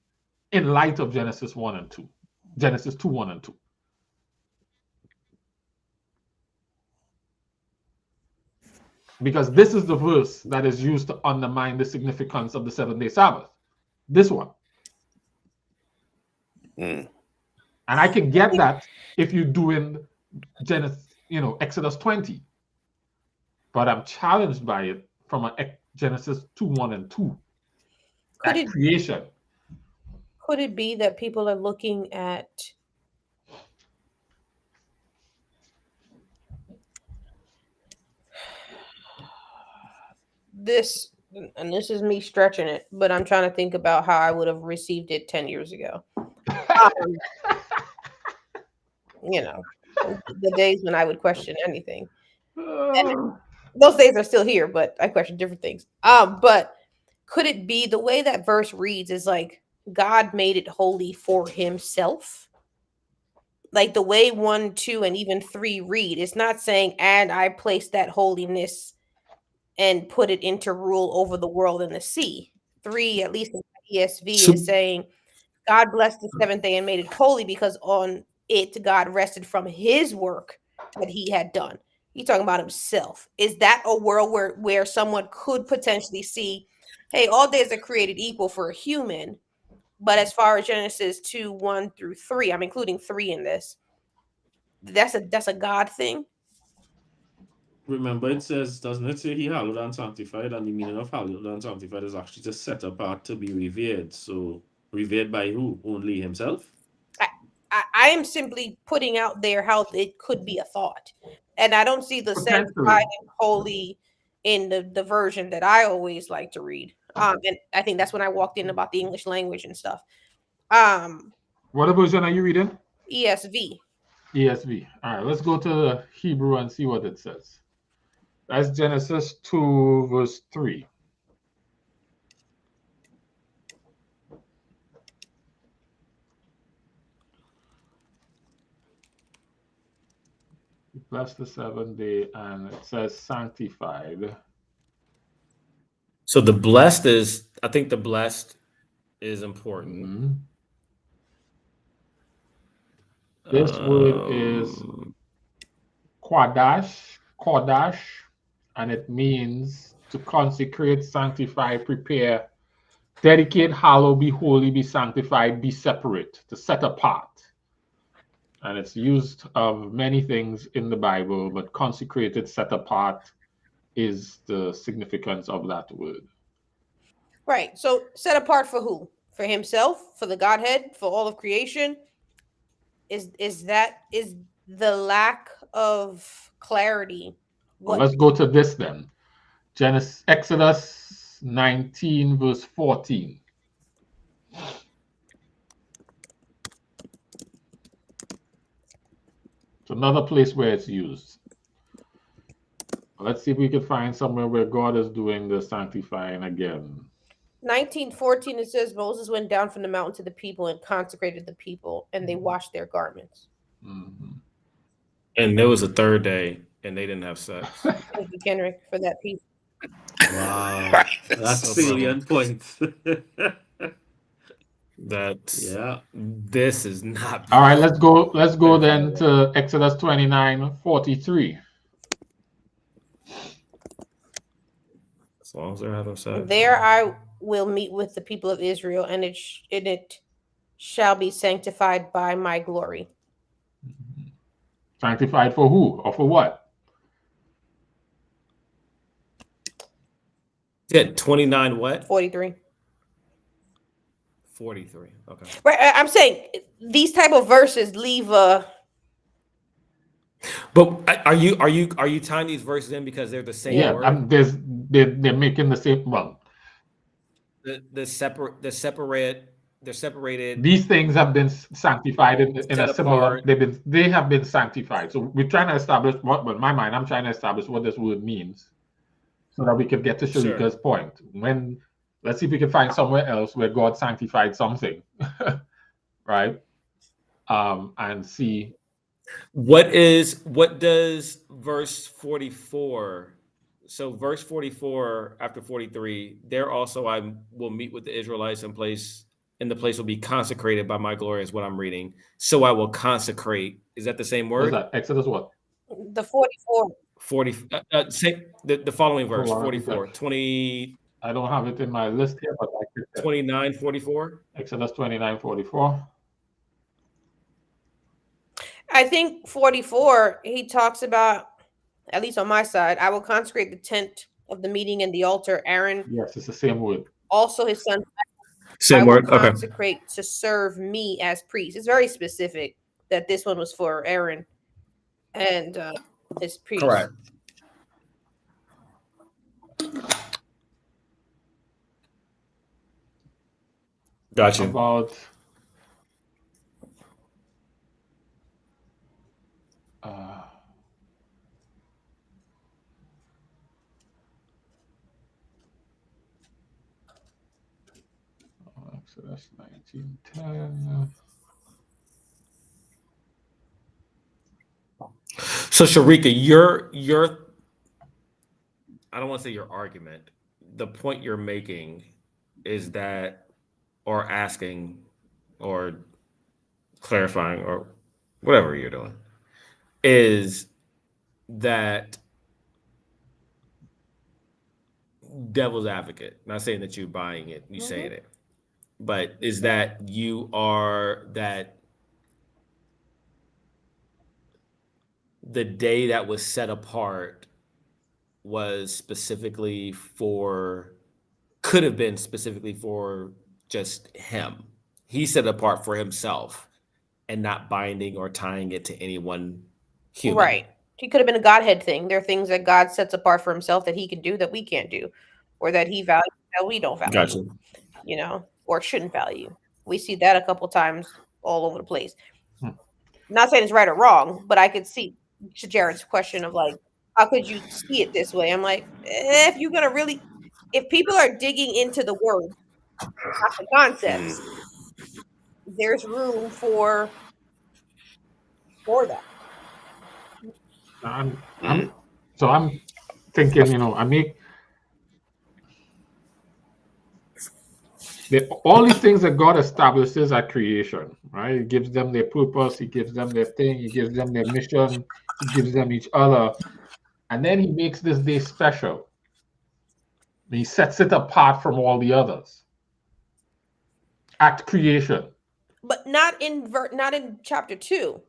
in light of Genesis 1 and 2? Genesis 2:1 and 2. Because this is the verse that is used to undermine the significance of the 7-day Sabbath. This one. And I can get that if you're doing Exodus 20. But I'm challenged by it from Genesis 2:1 and 2. Creation. Could it be that people are looking at this, and this is me stretching it, but I'm trying to think about how I would have received it 10 years ago. The days when I would question anything. And those days are still here, but I question different things. But could it be the way that verse reads is like God made it holy for himself? Like the way 1, 2, and even 3 read, it's not saying, and I placed that holiness and put it into rule over the world and the sea. 3, at least in ESV, is saying, God blessed the 7th day and made it holy because on it God rested from his work that he had done. He's talking about himself. Is that a world where someone could potentially see, hey, all days are created equal for a human, but as far as Genesis 2:1 through 3, I'm including 3 in this, that's a God thing? Remember, it says, doesn't it say he hallowed and sanctified? And the meaning of hallowed and sanctified is actually to set apart to be revered. So, revered by who? Only himself? I am simply putting out there how it could be a thought. And I don't see the sanctified and holy in the version that I always like to read. And I think that's when I walked in about the English language and stuff. What version are you reading? ESV. ESV. All right, let's go to the Hebrew and see what it says. That's Genesis 2, verse 3. He blessed the 7th day, and it says sanctified. So the blessed is, I think the blessed is important. Mm-hmm. This word is Kodash, and it means to consecrate, sanctify, prepare, dedicate, hallow, be holy, be sanctified, be separate, to set apart. And it's used of many things in the Bible, but consecrated, set apart is the significance of that word. Right. So set apart for who? For himself, for the Godhead, for all of creation? Is the lack of clarity Well, what? let's go to this then. Exodus 19, verse 14. It's another place where it's used. Let's see if we can find somewhere where God is doing the sanctifying again. 19:14 it says Moses went down from the mountain to the people and consecrated the people, and they washed their garments. Mhm. And there was a third day, and they didn't have sex. Thank you, Kendrick, for that piece. Wow. That's No salient point. That's Yeah. this is not. All right, let's go then to Exodus 29:43. As long as they're having sex. There I will meet with the people of Israel, and it shall be sanctified by my glory. Sanctified for who or for what? Yeah, 29 what? 43. 43. Okay. Right. I'm saying these type of verses leave a. But are you tying these verses in because they're the same Yeah, word? they're making the same. Well, They're separated, these things have been sanctified in a set similar. apart. They have been sanctified. So we're trying to establish what. But in my mind, I'm trying to establish what this word means, so that we can get to Sure. Sharika's point. Let's see if we can find somewhere else where God sanctified something, right? And see. What does verse 44? So verse 44 after 43, there also I will meet with the Israelites in the place will be consecrated by my glory is what I'm reading. So I will consecrate. Is that the same What's word? that? Exodus what? The 44. 40 say the following verse, Hold on, 44, 20, I don't have it in my list here, but I could 29, 44. Exodus 29:44. I think 44, he talks about, at least on my side, I will consecrate the tent of the meeting and the altar. Aaron, Yes, it's the same word. also his son, I Same will word. Okay. consecrate to serve me as priest. It's very specific that this one was for Aaron and his priest. Correct. Gotcha. About Exodus 19:10. So Sharika, your I don't want to say your argument. The point you're making is that, or asking, or clarifying, or whatever you're doing, is that devil's advocate. Not saying that you're buying it, you saying it, but is that you are that the day that was set apart was specifically could have been specifically for just him. He set it apart for himself and not binding or tying it to anyone human. Right. He could have been a Godhead thing. There are things that God sets apart for himself that he can do that we can't do, or that he values that we don't value. Gotcha. Or shouldn't value. We see that a couple times all over the place. Not saying it's right or wrong, but I could see to Jared's question of like, how could you see it this way? I'm like, if you're gonna really, if people are digging into the word, not the concepts, there's room for that. I'm thinking, all these things that God establishes at creation, right? He gives them their purpose, he gives them their thing, he gives them their mission, he gives them each other, and then he makes this day special. He sets it apart from all the others at creation. But not in chapter 2.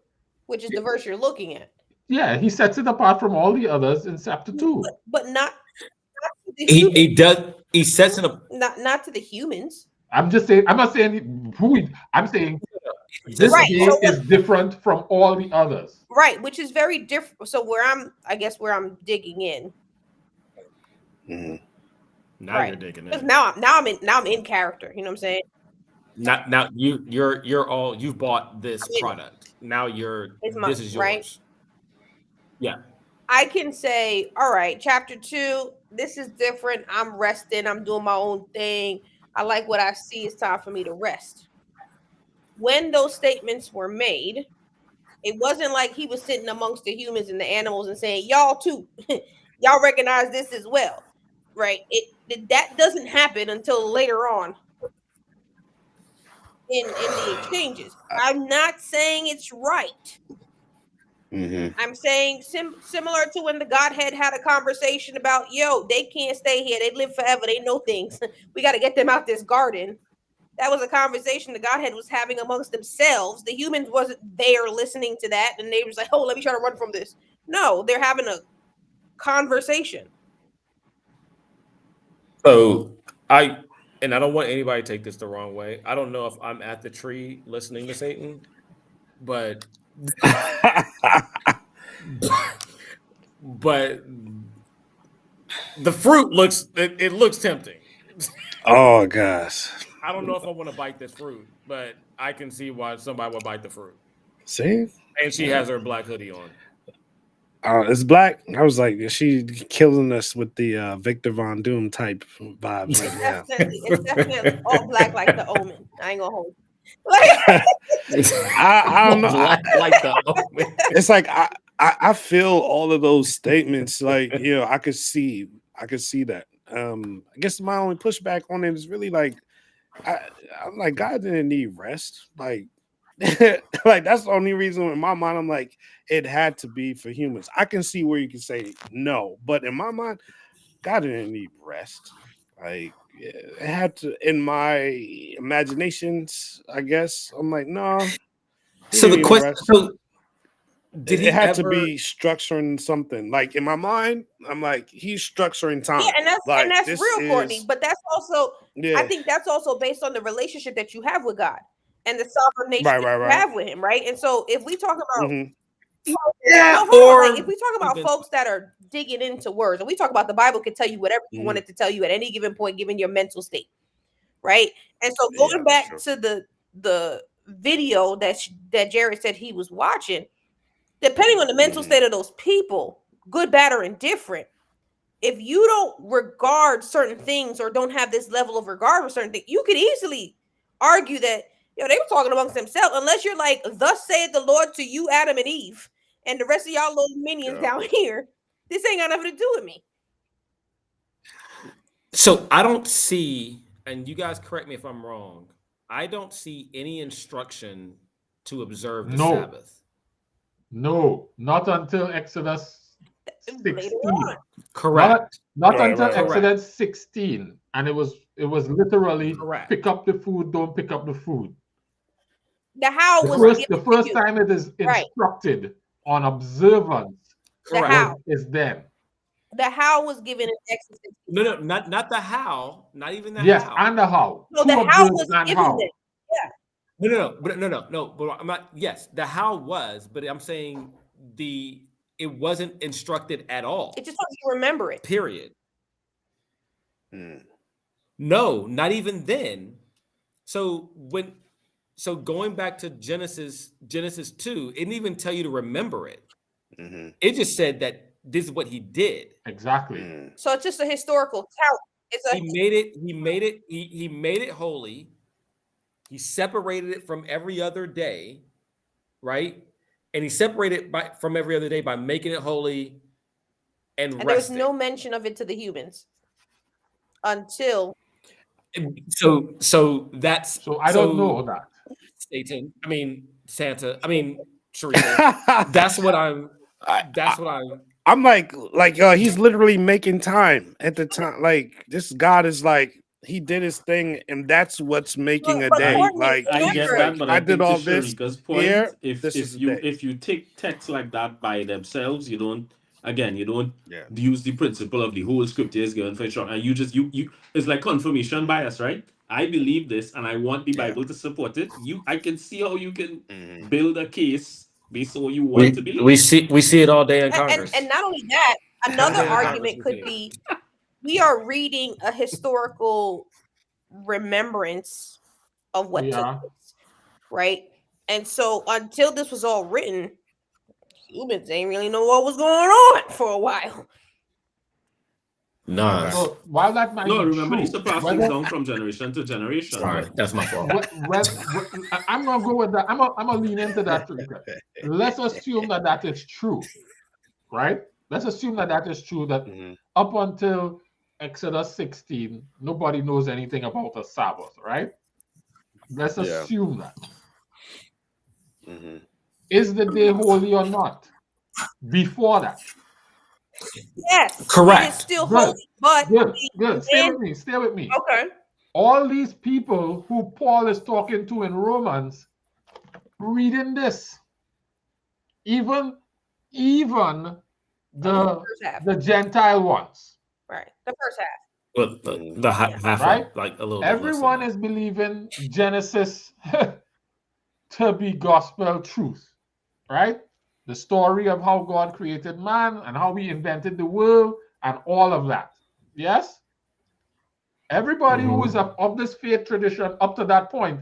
which is the verse you're looking at. Yeah, he sets it apart from all the others in chapter 2. But not to the He humans. does. He sets it up. Not to the humans. I'm just saying. I'm not saying who. I'm saying this Right, day so is different from all the others. Right, which is very different. So where I'm digging in. Now Right. you're digging Because in. now I'm in character. You know what I'm saying? Now you've bought this product. Now It's this is yours. right? Yeah. I can say, all right, chapter 2, this is different. I'm resting. I'm doing my own thing. I like what I see. It's time for me to rest. When those statements were made, it wasn't like he was sitting amongst the humans and the animals and saying, y'all too, y'all recognize this as well, right? That doesn't happen until later on in the exchanges. I'm not saying it's right. I'm saying similar to when the Godhead had a conversation about, yo, they can't stay here. They live forever. They know things. We got to get them out this garden. That was a conversation the Godhead was having amongst themselves. The humans wasn't there listening to that. And they was like, oh, let me try to run from this. No, they're having a conversation. So I don't want anybody to take this the wrong way. I don't know if I'm at the tree listening to Satan, but but the fruit looks tempting. Oh gosh. I don't know if I want to bite this fruit, but I can see why somebody would bite the fruit. See? And she has her black hoodie on. It's black. I was like, is she killing us with the Victor Von Doom type vibes right now? It's definitely all black like the Omen. I ain't gonna hold you. I don't know. Black like the Omen. It's like I feel all of those statements. Like, you know, I could see that. I guess my only pushback on it is really like, I'm like, God didn't need rest. Like, like that's the only reason in my mind I'm like, it had to be for humans. I can see where you can say no, but in my mind, God didn't need rest. Like, it had to, in my imaginations, I guess. I'm like, no. So the question, Did it had to be structuring something. Like in my mind, I'm like, he's structuring time. Yeah, and that's real, Courtney. But that's also, yeah. I think that's also based on the relationship that you have with God and the sovereign nature that you have with Him, right? And so, if we talk about, if we talk about folks that are digging into words, and we talk about the Bible can tell you whatever you want it to tell you at any given point, given your mental state, right? And so, going back to the video that Jared said he was watching. Depending on the mental state of those people, good, bad, or indifferent, if you don't regard certain things or don't have this level of regard for certain things, you could easily argue that, they were talking amongst themselves, unless you're like, thus saith the Lord to you, Adam and Eve, and the rest of y'all little minions down here. This ain't got nothing to do with me. So I don't see, and you guys correct me if I'm wrong, I don't see any instruction to observe the Sabbath. No, not until Exodus 16. Correct. Not until Exodus 16. And it was literally pick up the food, don't pick up the food. The how the first time it is instructed on observance. Is then. The how was given in Exodus 16. No, not the how, not even the how. Yes, and the how. No, the how was given then. Yeah. No. But I'm not. Yes, the how was, but I'm saying it wasn't instructed at all. It just helps you remember it. Period. No, not even then. So going back to Genesis 2, it didn't even tell you to remember it. It just said that this is what he did. Exactly. So it's just a historical count. He made it holy. He separated it from every other day, right? And he separated it from every other day by making it holy and resting. There was no mention of it to the humans until. So that's. So I don't know that. Satan. I mean Santa. I mean Sharika. That's what I'm. I'm like, he's literally making time at the time. Like this God is like, he did his thing, and that's what's making a But day. Courtney, Like I he's get remember, that, like, but I I did think to all this Sharika's here. point, if This is the day. if you take texts like that by themselves, you don't Yeah. use the principle of the whole scripture is given for instruction, and you it's like confirmation bias, right? I believe this, and I want the Yeah. Bible to support it. I can see how you can Mhm. build a case based on what you want to We believe. see it all day in and Congress. not only that, All another day in Congress argument we see could it. be we are reading a historical remembrance of what We took are. place, right? And so until this was all written, humans ain't really know what was going on for a while. Nah. Okay. So while that might No, be remember these true, are passed things whether down from generation to generation. Sorry, that's my fault. I'm gonna go with that. I'm gonna lean into that. Let's assume that that is true, right? Let's assume that that is true. That Mhm. up until Exodus 16, nobody knows anything about a Sabbath, right? Let's Yeah. assume that. Mhm. Is the day holy or not? Before that, Yes, it is Correct. still good, holy, but good. Stay man, with me. Stay with me. okay. All these people who Paul is talking to in Romans, reading this, even the First half, the Gentile ones, right? The first half. Well, Mhm. the half right? like a little bit less than Everyone that. is believing Genesis to be gospel truth, right? The story of how God created man and how he invented the world and all of that. Yes? Everybody who is of this faith tradition up to that point,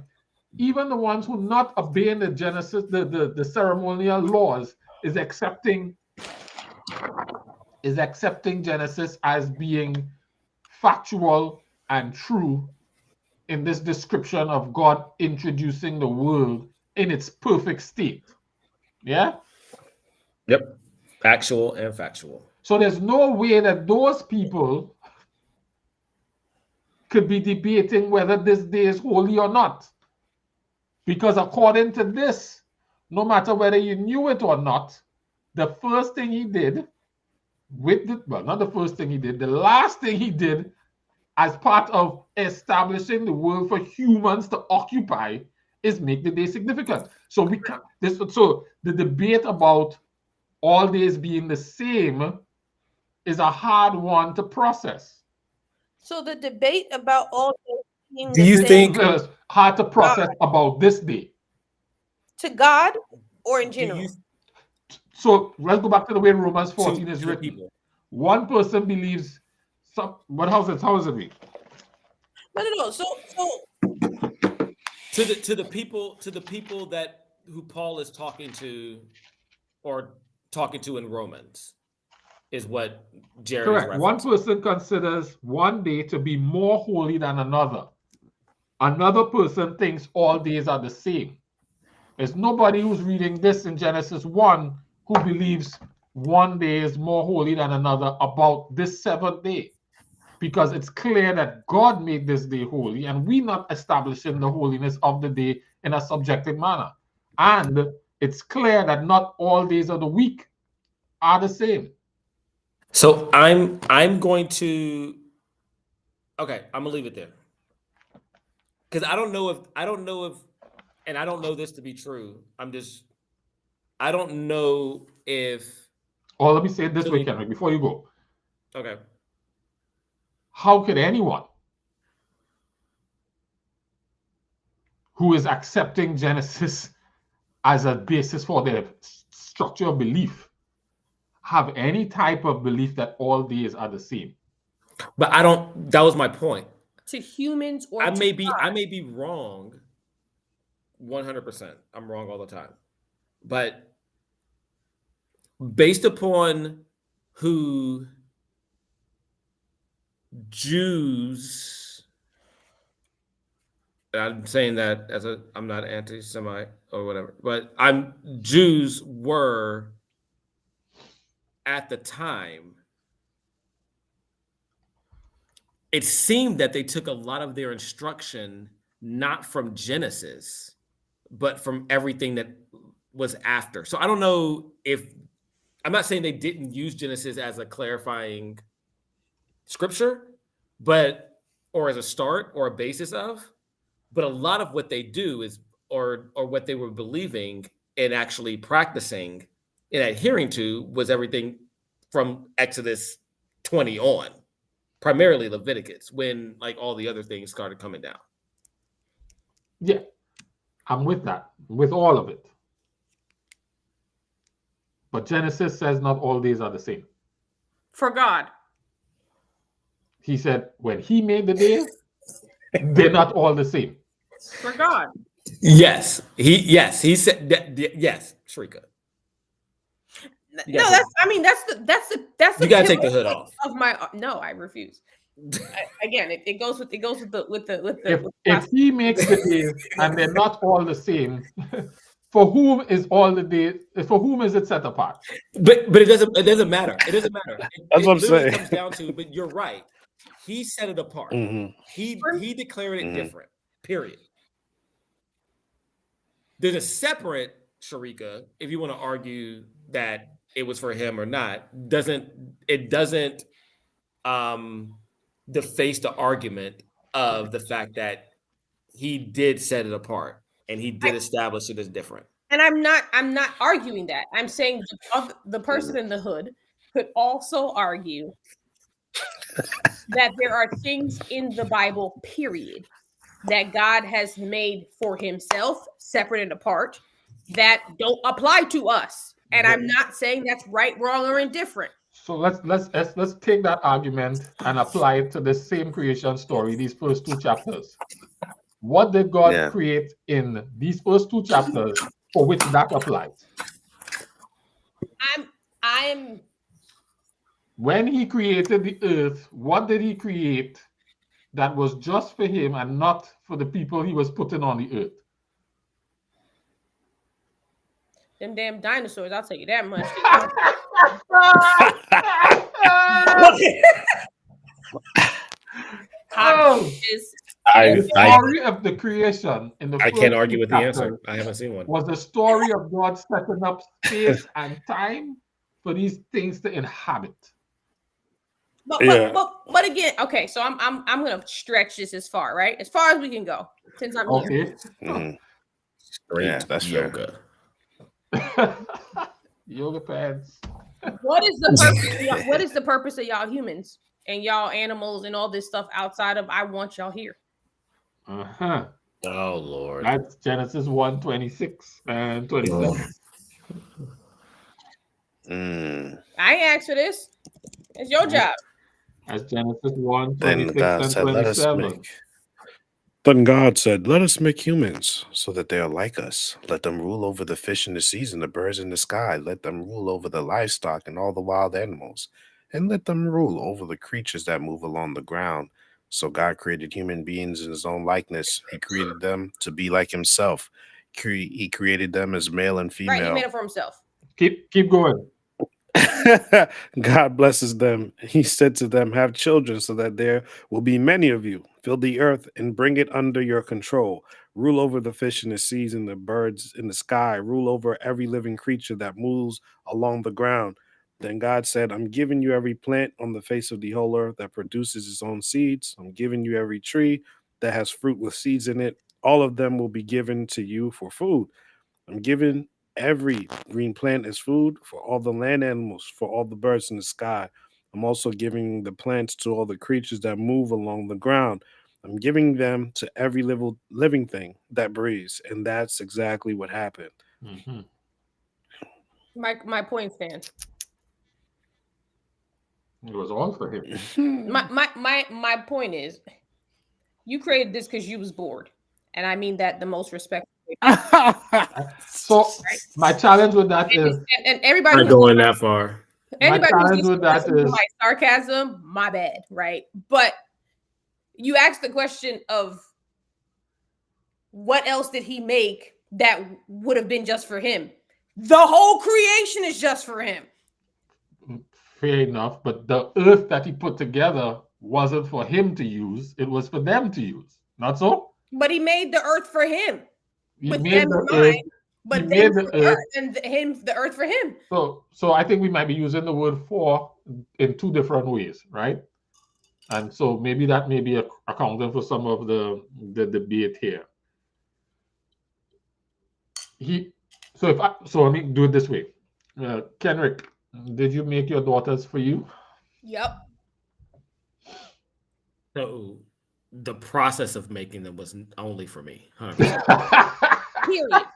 even the ones who not obeying the Genesis, the ceremonial laws, is accepting Genesis as being factual and true in this description of God introducing the world in its perfect state. Yeah? Yep. Actual and factual. So there's no way that those people could be debating whether this day is holy or not. Because according to this, no matter whether you knew it or not, the first thing he did not the first thing he did, the last thing he did as part of establishing the world for humans to occupy is make the day significant. So so the debate about all days being the same is a hard one to process. So the debate about all things being Do the you same think It's hard to process about this day. to God or in do you general? So let's go back to the way Romans 14 to is the written. people? One person believes how does it read? No. So To the people that who Paul is talking to or talking to in Romans is what Jerry's Correct. One referencing. person considers one day to be more holy than another. Another person thinks all days are the same. There's nobody who's reading this in Genesis 1 who believes one day is more holy than another about this seventh day. Because it's clear that God made this day holy, and we not establishing the holiness of the day in a subjective manner. And it's clear that not all days of the week are the same. So I'm going to okay, I'm gonna leave it there. Because I don't know if and I don't know this to be true. I don't know if Or let me say it this way, Kendrick, before you go. okay. How could anyone who is accepting Genesis as a basis for their structure of belief have any type of belief that all days are the same? But I don't that was my point. to humans or I to may be God. wrong 100%. I'm wrong all the time. But based upon who Jews, and I'm saying that I'm not anti-Semite or whatever, but Jews were at the time. It seemed that they took a lot of their instruction not from Genesis, but from everything that was after. So I don't know if I'm not saying they didn't use Genesis as a clarifying scripture, but or as a start or a basis of, but a lot of what they do is, or what they were believing and actually practicing and adhering to, was everything from Exodus 20 on, primarily Leviticus, when like all the other things started coming down. Yeah, I'm with that, with all of it. But Genesis says not all days are the same. For God. He said when he made the days, they're not all the same. For God. Yes, he said that. Yes, Shrika. No, that's the you gotta take the hood off of my. No, I refuse. Again, it goes with the. If he makes the days and they're not all the same, for whom is all the days? For whom is it set apart? But it doesn't matter. It doesn't matter. That's what I'm literally saying. comes down to. But you're right. He set it apart. Mhm. He declared it Mhm. different. Period. There's a separate Sharika, if you want to argue that it was for him or not, doesn't deface the argument of the fact that he did set it apart and he did establish it as different. And I'm not arguing that. I'm saying the person in the hood could also argue that there are things in the Bible, period, that God has made for himself, separate and apart, that don't apply to us. And I'm not saying that's right, wrong, or indifferent. So let's take that argument and apply it to the same creation story, these first two chapters. What did God create in these first two chapters for which that applies? I'm When he created the earth, what did he create that was just for him and not for the people he was putting on the earth? Them damn dinosaurs, I'll tell you that much. The story of the creation in the I can't argue with the chapters answer. I haven't seen one. Was the story of God setting up space and time for these things to inhabit. But again, okay, so I'm gonna stretch this as far as we can go since I'm here. Mm-hmm. Straight that's yoga. Yoga pants. What is the purpose? What is the purpose of y'all humans and y'all animals and all this stuff outside of I want y'all here? Oh Lord. That's Genesis 1:26 and 27. I ain't asked for this. It's your job. That's Genesis 1:26 and 27. Then God said, "Let us make humans so that they are like us. Let them rule over the fish in the seas and the birds in the sky. Let them rule over the livestock and all the wild animals. And let them rule over the creatures that move along the ground." So God created human beings in his own likeness. He created them to be like himself. He created them as male and female. Right, he made it for himself. Keep going. God blesses them. He said to them, "Have children so that there will be many of you. Fill the earth and bring it under your control. Rule over the fish in the seas and the birds in the sky. Rule over every living creature that moves along the ground." Then God said, "I'm giving you every plant on the face of the whole earth that produces its own seeds. I'm giving you every tree that has fruit with seeds in it. All of them will be given to you for food. I'm giving every green plant as food for all the land animals, for all the birds in the sky. I'm also giving the plants to all the creatures that move along the ground. I'm giving them to every living thing that breathes." And that's exactly what happened. Mm-hmm. My point stands. It was all for him. My point is, you created this because you was bored, and I mean that the most respectful. So my challenge with that is, and everybody not going that far. Anybody my challenge with that is my sarcasm. My bad, right? But you asked the question of what else did he make that would have been just for him? The whole creation is just for him. Fair enough, but the earth that he put together wasn't for him to use. It was for them to use. Not so? But he made the earth for him. He made the earth. But then the earth and the earth for him. So I think we might be using the word "for" in two different ways, right? And so maybe that may be accounting for some of the debate here. So let me do it this way. Kenrick, did you make your daughters for you? Yep. So the process of making them was only for me. 100%.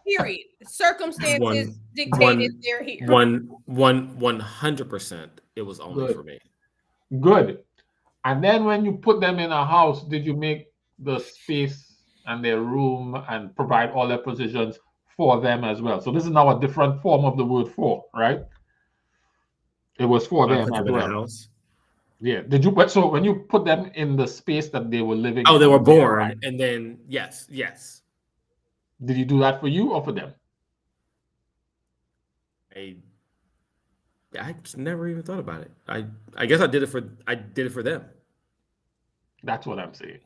Period. Circumstances One- dictated one- they're here. 100%. It was only Good. for me. Good. And then when you put them in a house, did you make the space and their room and provide all their positions for them as well? So this is now a different form of the word "for," right? It was for I them put as them in a well. house. Yeah. Did you? So when you put them in the space that they were living, Oh, they in were there, born, right? and then yes. Did you do that for you or for them? I just never even thought about it. I guess I did it for them. That's what I'm saying.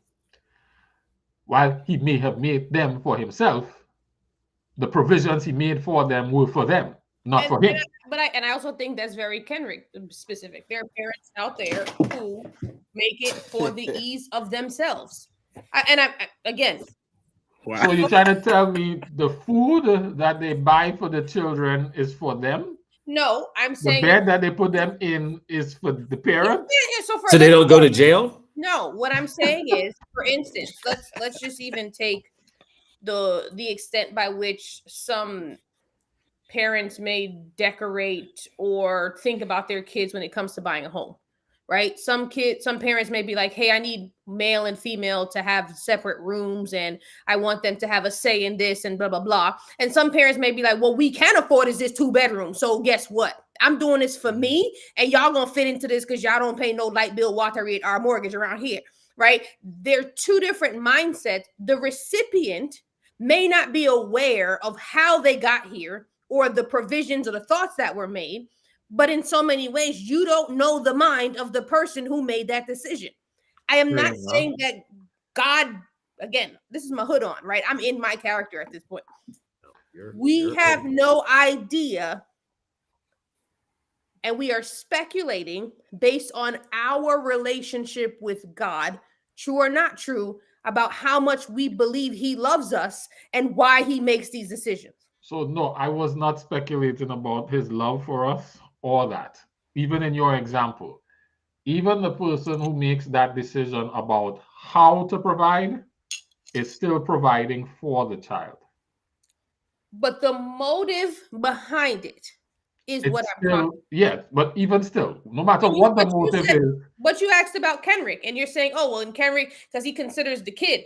While he may have made them for himself, the provisions he made for them were for them, not for him. I also think that's very Kenrick specific. There are parents out there who make it for the ease of themselves. Again. Wow. So you're trying to tell me the food that they buy for the children is for them? No, I'm The saying bed that they put them in is for the parents? So they don't go to jail? No, what I'm saying is, for instance, let's just even take the extent by which some parents may decorate or think about their kids when it comes to buying a home, right? Some parents may be like, hey, I need male and female to have separate rooms and I want them to have a say in this and blah, blah, blah. And some parents may be like, well, we can afford is this 2-bedroom. So guess what? I'm doing this for me and y'all gonna fit into this because y'all don't pay no light bill, water rate, or mortgage around here, right? They're two different mindsets. The recipient may not be aware of how they got here or the provisions or the thoughts that were made. But in so many ways, you don't know the mind of the person who made that decision. I am not saying that God, again, this is my hood on, right? I'm in my character at this point. We have no idea. And we are speculating based on our relationship with God, true or not true, about how much we believe he loves us and why he makes these decisions. So no, I was not speculating about his love for us or that. Even in your example, even the person who makes that decision about how to provide is still providing for the child. But the motive behind it is what I'm talking about. Yes, but even still, no matter what the motive is. But you asked about Kenrick, and you're saying, oh, well, in Kenrick, because he considers the kid.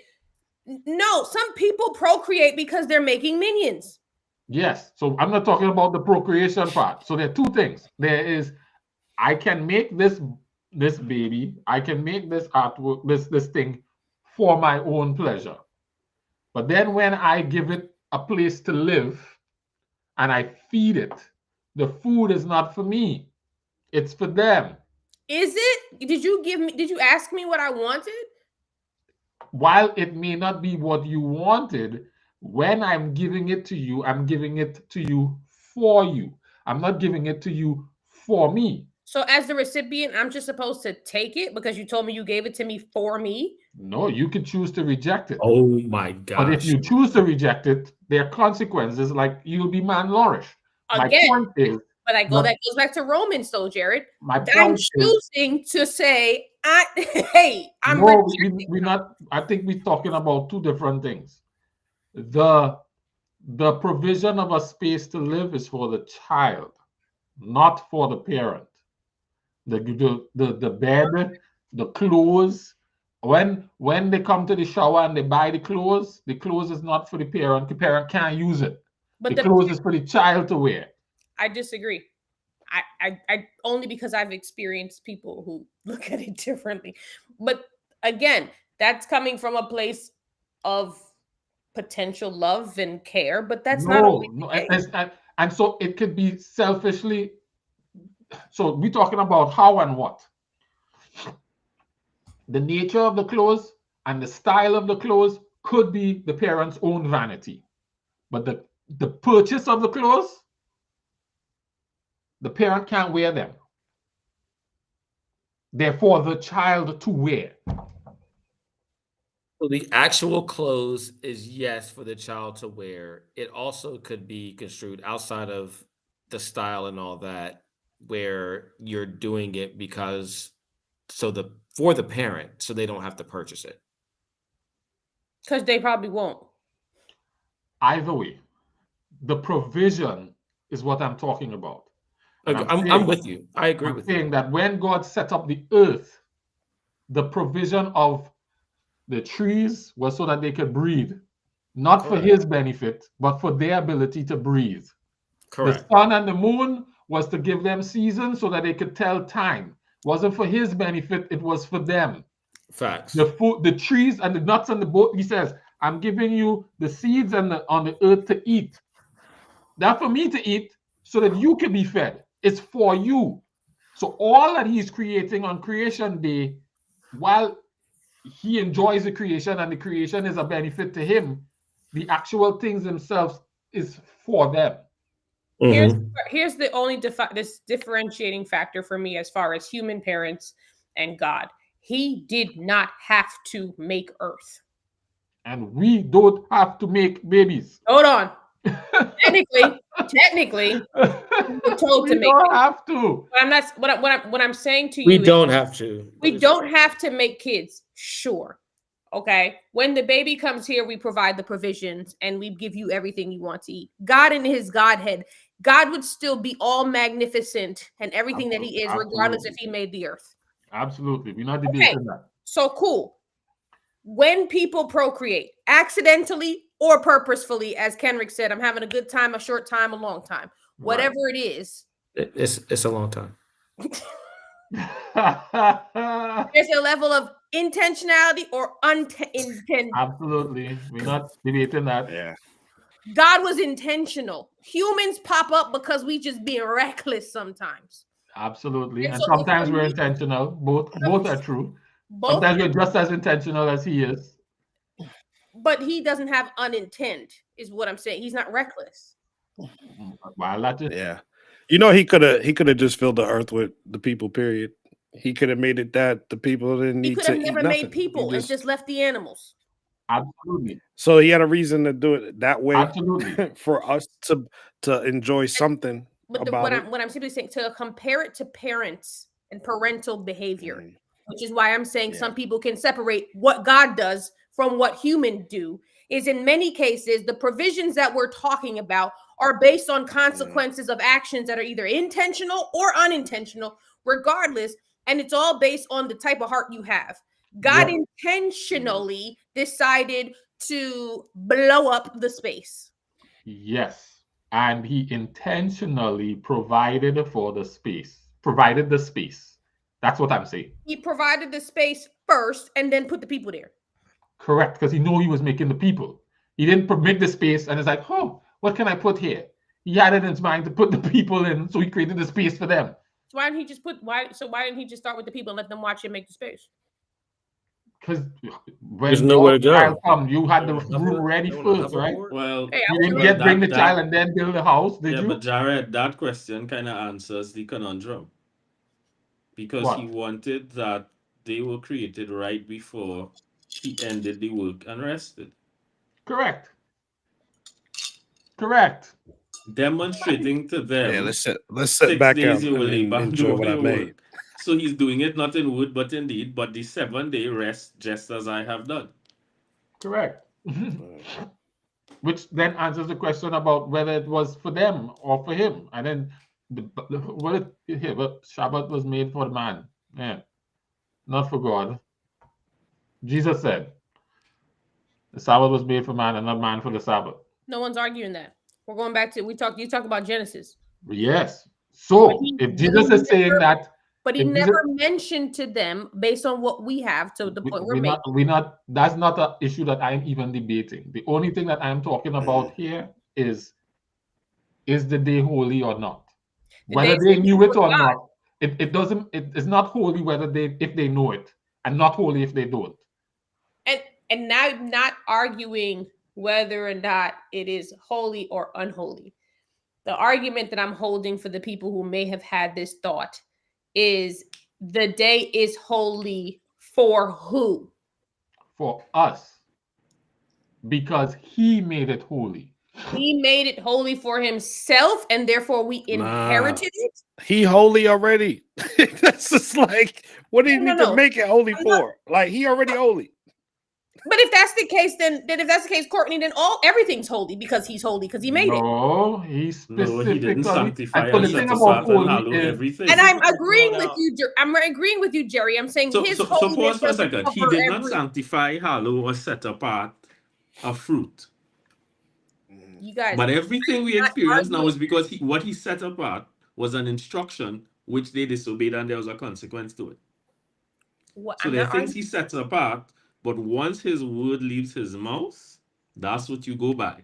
No, some people procreate because they're making minions. Yes, so I'm not talking about the procreation part. So there are two things. There is, I can make this baby, I can make this artwork, this thing for my own pleasure. But then when I give it a place to live and I feed it, the food is not for me. It's for them. Is it? Did you ask me what I wanted? While it may not be what you wanted, when I'm giving it to you, I'm giving it to you for you. I'm not giving it to you for me. So as the recipient, I'm just supposed to take it because you told me you gave it to me for me? No, you could choose to reject it. Oh my gosh. But if you choose to reject it, there are consequences, like you'll be malnourished. Again, my point is, but that goes back to Romans, though, Jared. I'm choosing to say, hey, I'm no, we're not. I think we're talking about two different things. The provision of a space to live is for the child, not for the parent. The bed, the clothes. When they come to the shower and they buy the clothes is not for the parent. The parent can't use it. But the clothes is for the child to wear. I disagree. I only because I've experienced people who look at it differently. But again, that's coming from a place of potential love and care, but that's not always the case. And so it could be selfishly. So we're talking about how and what. The nature of the clothes and the style of the clothes could be the parent's own vanity. But the purchase of the clothes, the parent can't wear them. They're for the child to wear. So the actual clothes is yes for the child to wear. It also could be construed outside of the style and all that, where you're doing it because for the parent, so they don't have to purchase it. Because they probably won't. Either way, the provision is what I'm talking about. And I'm with you. I agree with saying you. that when God set up the earth, the provision of the trees was so that they could breathe, not for his benefit, but for their ability to breathe. Correct. The sun and the moon was to give them seasons so that they could tell time. Wasn't for his benefit, it was for them. Facts. The food, the trees and the nuts and the boat, he says, I'm giving you the seeds and on the earth to eat. Not for me to eat, so that you can be fed. It's for you. So all that he's creating on creation day, while he enjoys the creation and the creation is a benefit to him, the actual things themselves is for them. Here's the only this differentiating factor for me as far as human parents and God. He did not have to make earth. And we don't have to make babies. Hold on. Technically, we're told to make. We don't have to. But I'm not. What I'm saying to you, we don't have to. We don't have to make kids. Sure. Okay. When the baby comes here, we provide the provisions and we give you everything you want to eat. God in his Godhead, God would still be all magnificent and everything that he is, regardless if he made the earth. Absolutely. We're not debating that. So cool. When people procreate, accidentally or purposefully, as Kenrick said, I'm having a good time, a short time, a long time. Whatever it is. It's a long time. There's a level of intentionality or unintentional. Absolutely. We're not debating that. Yeah. God was intentional. Humans pop up because we just being reckless sometimes. Absolutely. And sometimes we're intentional. Both are true. Sometimes we're just as intentional as he is. But he doesn't have unintent, is what I'm saying. He's not reckless. Yeah. You know, he could have just filled the earth with the people, period. He could have made it that the people didn't need to eat nothing. He could have never made people and just left the animals. Absolutely. So he had a reason to do it that way. Absolutely. For us to enjoy something. But what I'm simply saying, to compare it to parents and parental behavior, which is why I'm saying some people can separate what God does from what humans do, is in many cases, the provisions that we're talking about are based on consequences of actions that are either intentional or unintentional, regardless. And it's all based on the type of heart you have. God intentionally decided to blow up the space. Yes. And he intentionally provided for the space, provided the space. That's what I'm saying. He provided the space first and then put the people there. Correct, because he knew he was making the people. He didn't make the space and it's like, oh, what can I put here? He had it in his mind to put the people in, so he created the space for them. So why didn't he just start with the people and let them watch him make the space? Because when there's nowhere to go. Come, you had the room ready first, right? Well, you didn't bring the child and then build the house, did you? Yeah, but Jared, that question kind of answers the conundrum. Because he wanted that they were created right before he ended the work and rested. Correct. Demonstrating to them. Yeah, let's sit back and enjoy what I made. So he's doing it not in wood, but indeed, but the 7-day rest, just as I have done. Correct. Which then answers the question about whether it was for them or for him. And then but Shabbat was made for man. Yeah. Not for God. Jesus said the Sabbath was made for man and not man for the Sabbath. No one's arguing that. We're going back to you talked about Genesis. Yes. So if Jesus is saying that, but he never mentioned to them based on what we have to the point we're making. That's not an issue that I'm even debating. The only thing that I'm talking about here is the day holy or not? Whether they knew it or not, it's not holy if they know it, and not holy if they don't. And now I'm not arguing whether or not it is holy or unholy. The argument that I'm holding for the people who may have had this thought is the day is holy for who? For us, because he made it holy. He made it holy for himself, and therefore we inherited it. He holy already. That's just like, what do you need to make it holy for? Like, he already holy. But if that's the case, then if that's the case, Courtney, then everything's holy because he's holy because he made it. No, he specifically. he didn't sanctify and and the thing set about apart and holy hallow is, everything. And I'm agreeing with you. I'm agreeing with you, Jerry. I'm saying his So holiness pause for a doesn't second. He cover did not every. sanctify, hallow, or set apart a fruit. You guys, But everything we not experience now arguing. is because what he set apart was an instruction which they disobeyed, and there was a consequence to it. So I'm there are not things arguing. he sets apart, but once his word leaves his mouth, that's what you go by.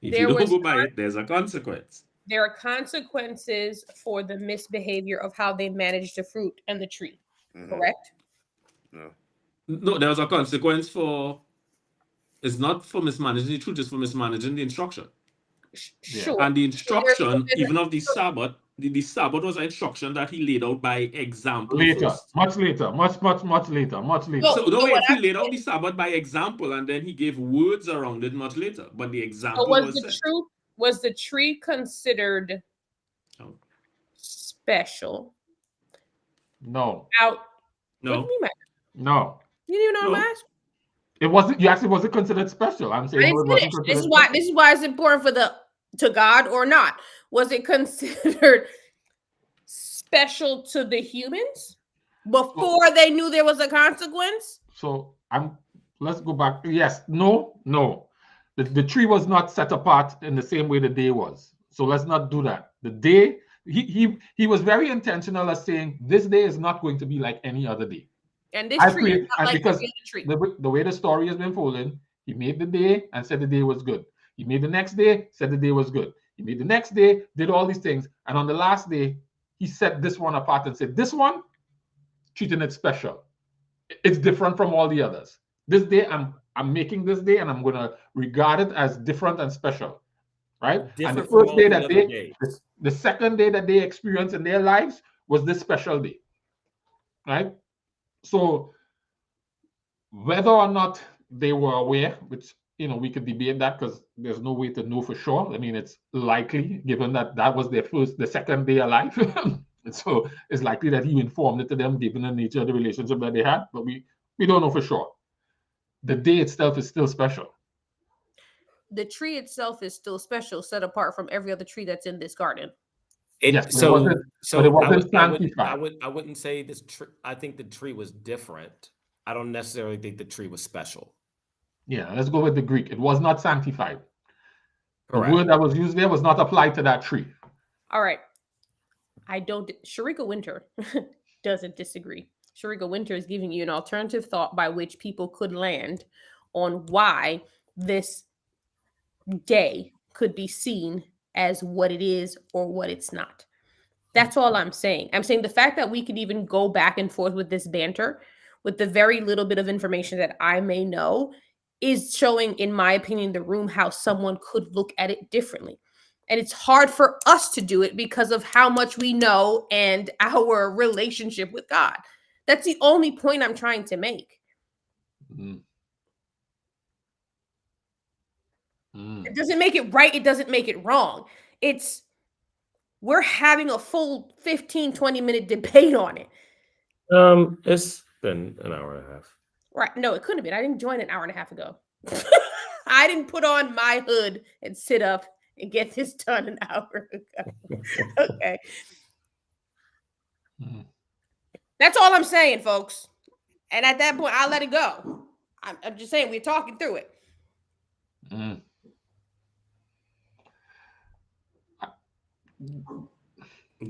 If you don't go by it, there's a consequence. There are consequences for the misbehavior of how they manage the fruit and the tree. Correct? No, there was a consequence for. It's not for mismanaging the truth, it's for mismanaging the instruction. Sure. And the instruction, even of the Sabbath, the Sabbath was an instruction that he laid out by example first. Much later. So no, wait, he laid out the Sabbath by example, and then he gave words around it much later. But the example was the tree considered special? No. No. What do you mean? No. You didn't even know I'm asking. It wasn't. You actually wasn't considered special. I'm saying no, it wasn't considered. This is why it's important for to God or not. Was it considered special to the humans before they knew there was a consequence? So let's go back. Yes, no. The tree was not set apart in the same way the day was. So let's not do that. The day he was very intentional as saying this day is not going to be like any other day. And this tree is not like because any other tree. The way the story has been folded, he made the day and said the day was good. He made the next day, said the day was good. He made the next day, did all these things. And on the last day, he set this one apart and said, this one, treating it special. It's different from all the others. This day, I'm making this day and I'm going to regard it as different and special. Right? Different and the first day that the second day that they experienced in their lives was this special day. Right? So whether or not they were aware, which we could debate that because there's no way to know for sure. I mean, it's likely, given that was the second day alive. So it's likely that he informed it to them, given the nature of the relationship that they had. But we don't know for sure. The day itself is still special. The tree itself is still special, set apart from every other tree that's in this garden. Yes, it wasn't sanctified. I wouldn't say this tree. I think the tree was different. I don't necessarily think the tree was special. Yeah, let's go with the Greek. It was not sanctified. Correct. The word that was used there was not applied to that tree. All right. Sharika Winter doesn't disagree. Sharika Winter is giving you an alternative thought by which people could land on why this day could be seen as what it is or what it's not. That's all I'm saying. I'm saying the fact that we could even go back and forth with this banter with the very little bit of information that I may know is showing, in my opinion, the room how someone could look at it differently. And it's hard for us to do it because of how much we know and our relationship with God. That's the only point I'm trying to make. It doesn't make it right. It doesn't make it wrong. We're having a full 15, 20-minute debate on it. It's been an hour and a half. Right. No, it couldn't have been. I didn't join an hour and a half ago. I didn't put on my hood and sit up and get this done an hour ago. Okay. That's all I'm saying, folks. And at that point, I'll let it go. I'm just saying we're talking through it.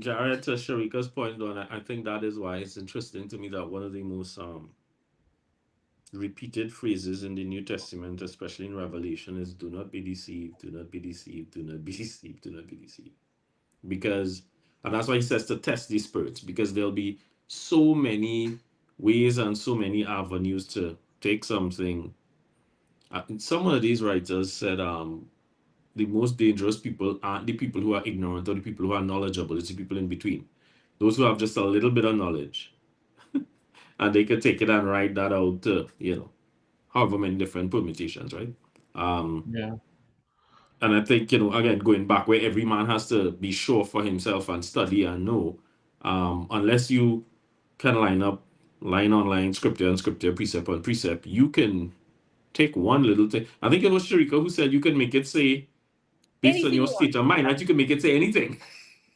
Jared, to Sharika's point, though, I think that is why it's interesting to me that one of the most repeated phrases in the New Testament, especially in Revelation, is "Do not be deceived, do not be deceived, do not be deceived, do not be deceived." And that's why he says to test these spirits, because there'll be so many ways and so many avenues to take something. Some of these writers said the most dangerous people aren't the people who are ignorant or the people who are knowledgeable. It's the people in between. Those who have just a little bit of knowledge and they could take it and write that out to, however many different permutations, right? Yeah. And I think, again, going back where every man has to be sure for himself and study and know, unless you can line on line, scripture and scripture, precept on precept, you can take one little thing. I think it was Sharika who said you can make it say, based on Anything your you want. state of mind, that you can make it say anything.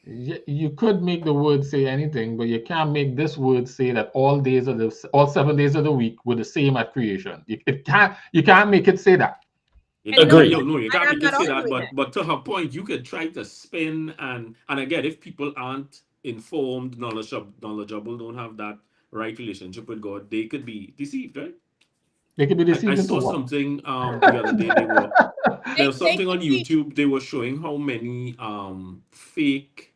You could make the word say anything, but you can't make this word say that all 7 days of the week were the same at creation. You can't make it say that. Agreed. You can't I'm make it not say that, arguing that. but to her point, you could try to spin and again, if people aren't informed, knowledgeable, don't have that right relationship with God, they could be deceived, right? They could be I deceived into saw what? something the other day. There was They something on could be. YouTube. They were showing how many fake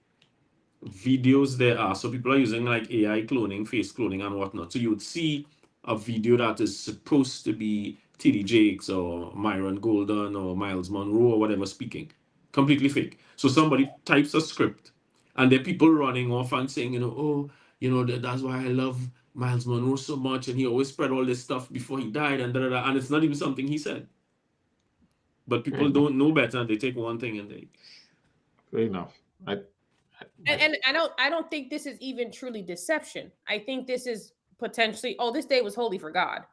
videos there are. So people are using like AI cloning, face cloning, and whatnot. So you would see a video that is supposed to be TD Jakes or Myron Golden or Miles Monroe or whatever speaking. Completely fake. So somebody types a script and there are people running off and saying, that's why I love Miles Monroe so much, and he always spread all this stuff before he died, and and it's not even something he said. But people don't know better, and they take one thing and they. Fair enough. And I don't think this is even truly deception. I think this is potentially, this day was holy for God.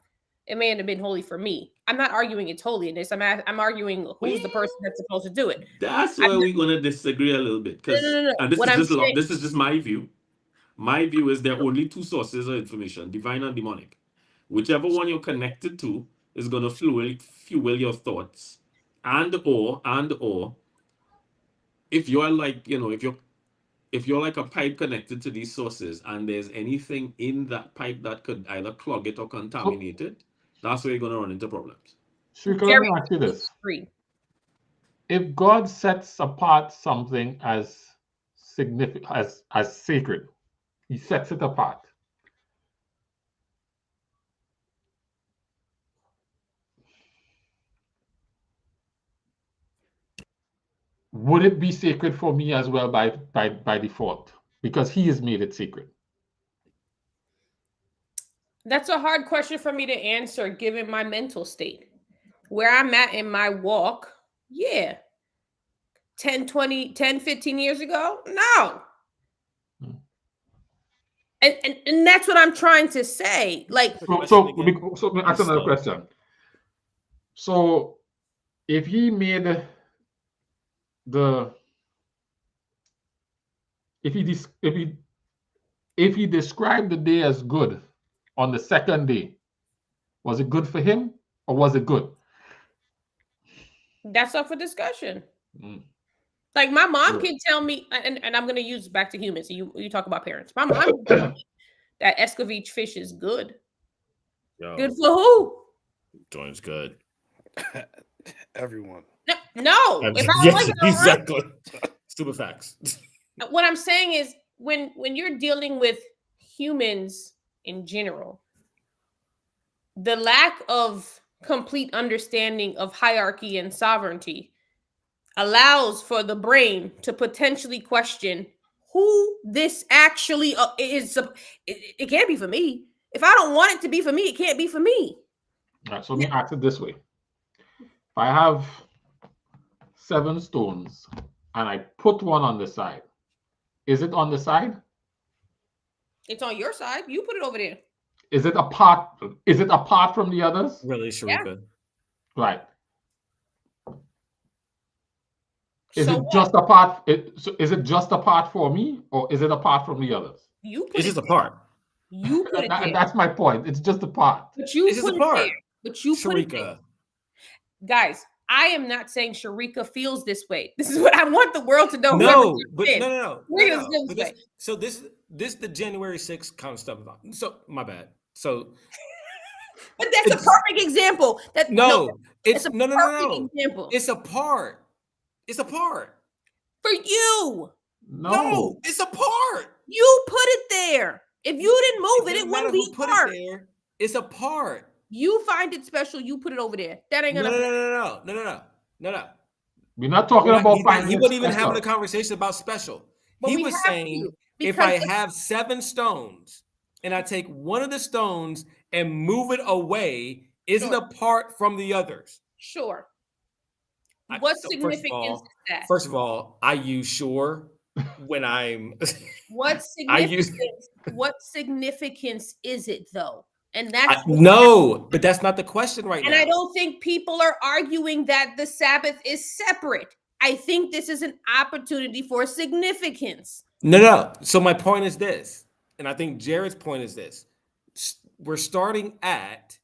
It may have been holy for me. I'm not arguing it's holiness. I'm arguing who's the person that's supposed to do it. That's where we're gonna disagree a little bit, because No. and this What is I'm just saying, this is just my view. My view is there are only two sources of information: divine and demonic. Whichever one you're connected to is gonna fuel your thoughts, and or if you're like if you're like a pipe connected to these sources and there's anything in that pipe that could either clog it or contaminate it, that's where you're going to run into problems. Shrika, let me Jerry, ask you this. free. If God sets apart something as significant, as sacred, he sets it apart. Would it be sacred for me as well by default? Because he has made it sacred. That's a hard question for me to answer given my mental state. Where I'm at in my walk, yeah. 10, 15 years ago? No. And that's what I'm trying to say. Like, so let me ask another question. So if he made if he described the day as good on the second day, was it good for him or was it good? That's up for discussion. Like my mom can tell me, and I'm going to use back to humans. So you talk about parents. My mom can tell me that Escovitch fish is good. Yo, good for who? Joint's good. Everyone. No. If I yes, wasn't exactly. Stupid facts. What I'm saying is when you're dealing with humans in general, the lack of complete understanding of hierarchy and sovereignty allows for the brain to potentially question who this actually is. It can't be for me. If I don't want it to be for me, it can't be for me. All right, so let me ask it this way. If I have 7 stones and I put one on the side, is it on the side? It's on your side. You put it over there. Is it apart from the others? Really, Sharika? Yeah. Right. Is it just apart? Is it just apart for me, or is it apart from the others? It's just apart. You put it there. That's my point. It's just apart. But you put it there. But you put it there. Guys, I am not saying Sharika feels this way. This is what I want the world to know. No. So this the January 6th kind of stuff about. So my bad. So. But that's a perfect example. It's no. Example. It's apart. It's apart. For you. No, it's apart. You put it there. If you didn't move it wouldn't be apart. It's apart. You find it special. You put it over there. That ain't gonna. No. We're not talking about finding. He wasn't even having a conversation about special. He was saying if I have 7 stones and I take one of the stones and move it away, is it Sure. apart from the others? Sure. What So significance is that? first of all, I use sure when I'm What I use significance? What significance is it though? And that's no, but that's not the question right and now. I don't think people are arguing that the Sabbath is separate. I think this is an opportunity for significance. No. So my point is this, and I think Jared's point is this. We're starting at,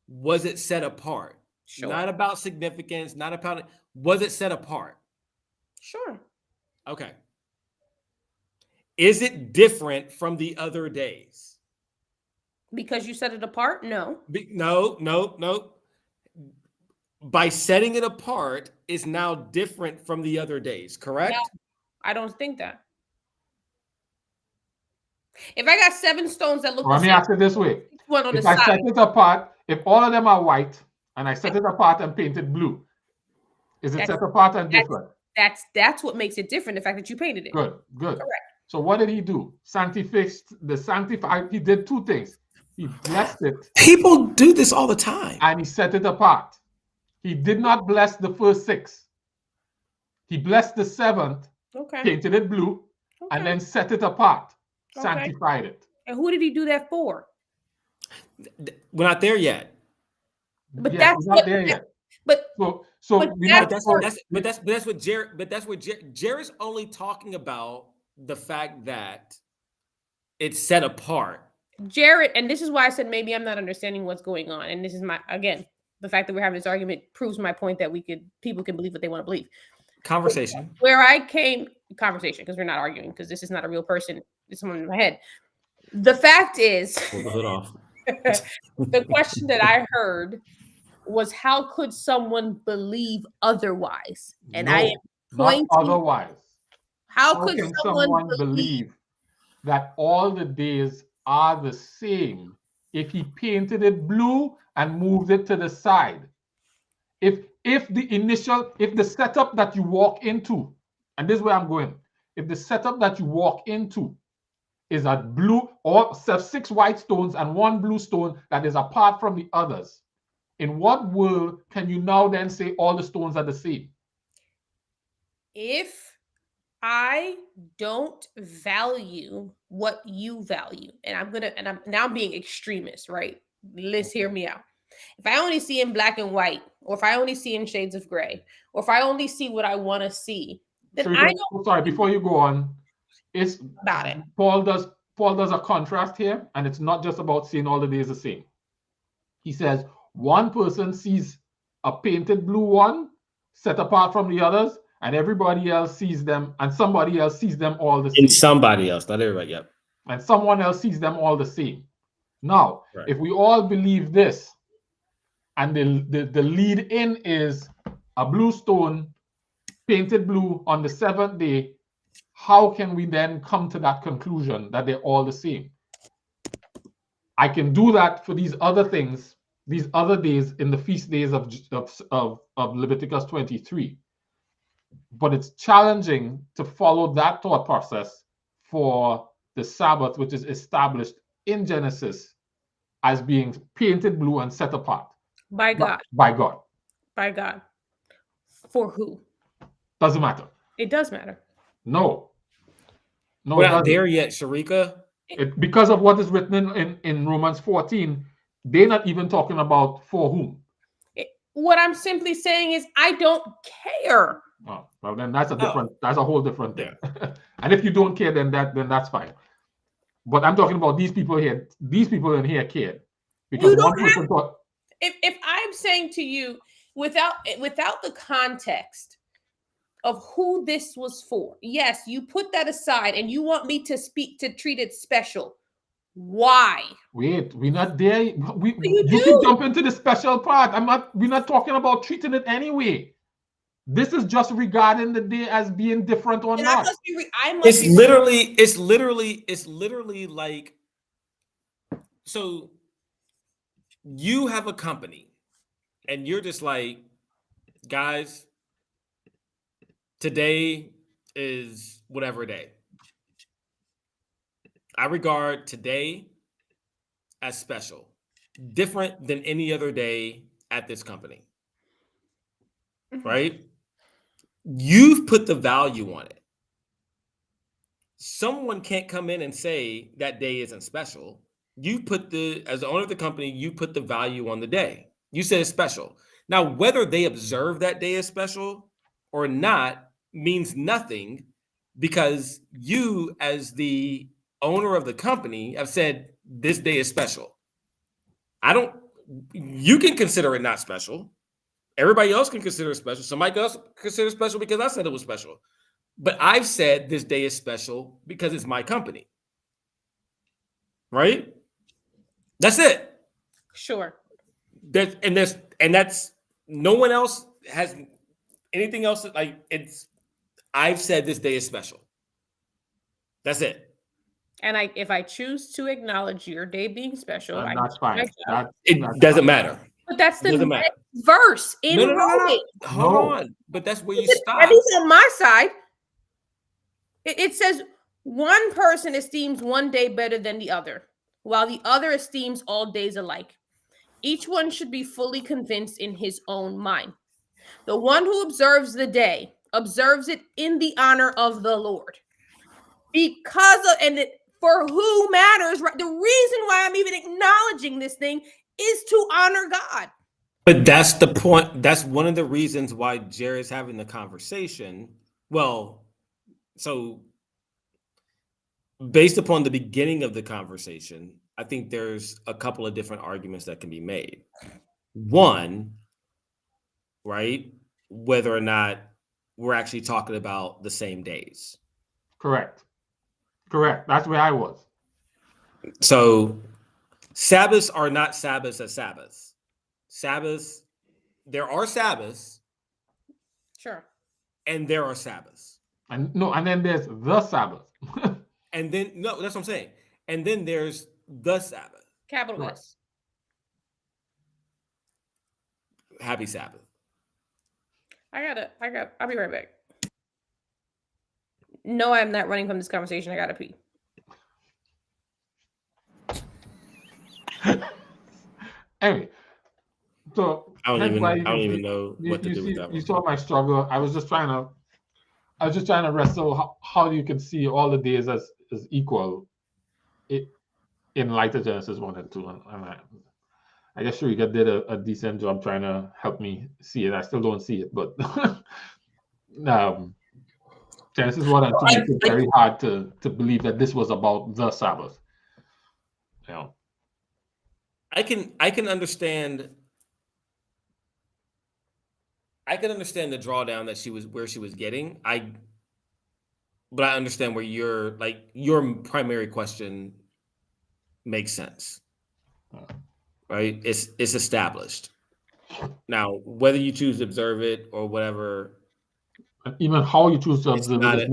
was it set apart? Sure. Not about significance, not about, was it set apart? Sure. Okay. Is it different from the other days? Because you set it apart? No. No. By setting it apart is now different from the other days, correct? No, I don't think that. If I got 7 stones that look Let me ask it this way. one on the If I side, set it apart, if all of them are white and I set it apart and painted blue, is it set apart and different? that's what makes it different. The fact that you painted it. Good. Correct. So what did he do? Sanctified. He did 2 things. He blessed it People do this all the time. and he set it apart. He did not bless the first 6. He blessed the 7th, Okay. painted it blue, Okay. and then set it apart, Okay. sanctified it. And who did he do that for? We're not there yet. But Yes, that's we're not there yet. But So but we that's not. That's what Jared's only talking about, the fact that it's set apart. Jared, and this is why I said maybe I'm not understanding what's going on. And this is my, again, the fact that we're having this argument proves my point that people can believe what they want to believe. Conversation. Where I came, conversation, because we're not arguing, because this is not a real person. It's someone in my head. The fact is, Pull the hood off. the question that I heard was, how could someone believe otherwise? And I am not pointing, otherwise. how How could can someone believe that all the days are the same if he painted it blue and moved it to the side? If the setup that you walk into, and this is where I'm going, if the setup that you walk into is a blue or 6 white stones and 1 blue stone that is apart from the others, in what world can you now then say all the stones are the same? If I don't value what you value, and I'm now being extremist, right? Let's hear me out. If I only see in black and white, or if I only see in shades of gray, or if I only see what I want to see, then I don't. Sorry, before you go on, it's about it. Paul does a contrast here, and it's not just about seeing all the days the same. He says one person sees a painted blue one set apart from the others, and everybody else sees them, and somebody else sees them all the same. In somebody else, not everybody. Yep. And someone else sees them all the same. Now, Right. if we all believe this, and the lead in is a blue stone painted blue on the 7th day, how can we then come to that conclusion that they're all the same? I can do that for these other things, these other days in the feast days of Leviticus 23. But it's challenging to follow that thought process for the Sabbath, which is established in Genesis as being painted blue and set apart By God. By God. By God. For who? Doesn't matter. It does matter. No, We're it not doesn't. there yet, Sharika. Because of what is written in Romans 14, they're not even talking about for whom. What I'm simply saying is I don't care. Oh, well, then that's a whole different thing. And if you don't care, then that's fine. But I'm talking about these people here. These people in here cared because one person thought. If I'm saying to you, without the context of who this was for, yes, you put that aside and you want me to treat it special. Why? Wait, we're not there. You can jump into the special part. We're not talking about treating it anyway. This is just regarding the day as being different or not. It's literally like, so you have a company and you're just like, guys, today is whatever day. I regard today as special, different than any other day at this company, right? You've put the value on it. Someone can't come in and say that day isn't special. You put as the owner of the company, you put the value on the day. You said it's special. Now, whether they observe that day as special or not means nothing, because you, as the owner of the company, have said this day is special. You can consider it not special. Everybody else can consider it special. Somebody else consider it special because I said it was special. But I've said this day is special because it's my company. Right? That's it. Sure. That's no one else has anything else. I've said this day is special. That's it. And if I choose to acknowledge your day being special, that's fine. It doesn't matter. But that's the Doesn't next matter. verse in No. Romans. Hold on. But that's where you stop. At least on my side, it says one person esteems one day better than the other, while the other esteems all days alike. Each one should be fully convinced in his own mind. The one who observes the day observes it in the honor of the Lord. For who matters, right? The reason why I'm even acknowledging this thing is to honor God. But that's the point. That's one of the reasons why Jared's having the conversation. Well, so based upon the beginning of the conversation, I think there's a couple of different arguments that can be made. One, right, whether or not we're actually talking about the same days. Correct. That's where I was. So Sabbaths are not Sabbaths as Sabbaths. Sabbaths, there are Sabbaths. Sure. And there are Sabbaths. And then there's the Sabbath. And then, no, that's what I'm saying. And then there's the Sabbath. Capital S. Happy Sabbath. I'll be right back. No, I'm not running from this conversation. I gotta pee. Anyway, so I don't even know what to do with that one. You saw my struggle. I was just trying to wrestle how you can see all the days as equal in light of Genesis 1 and 2. And I guess Sharika did a decent job trying to help me see it. I still don't see it, but Genesis 1 and 2 makes it very hard to believe that this was about the Sabbath. You know. I can understand the drawdown that where she was getting. But I understand where your primary question makes sense. Right? It's established. Now, whether you choose to observe it or whatever, even how you choose to observe it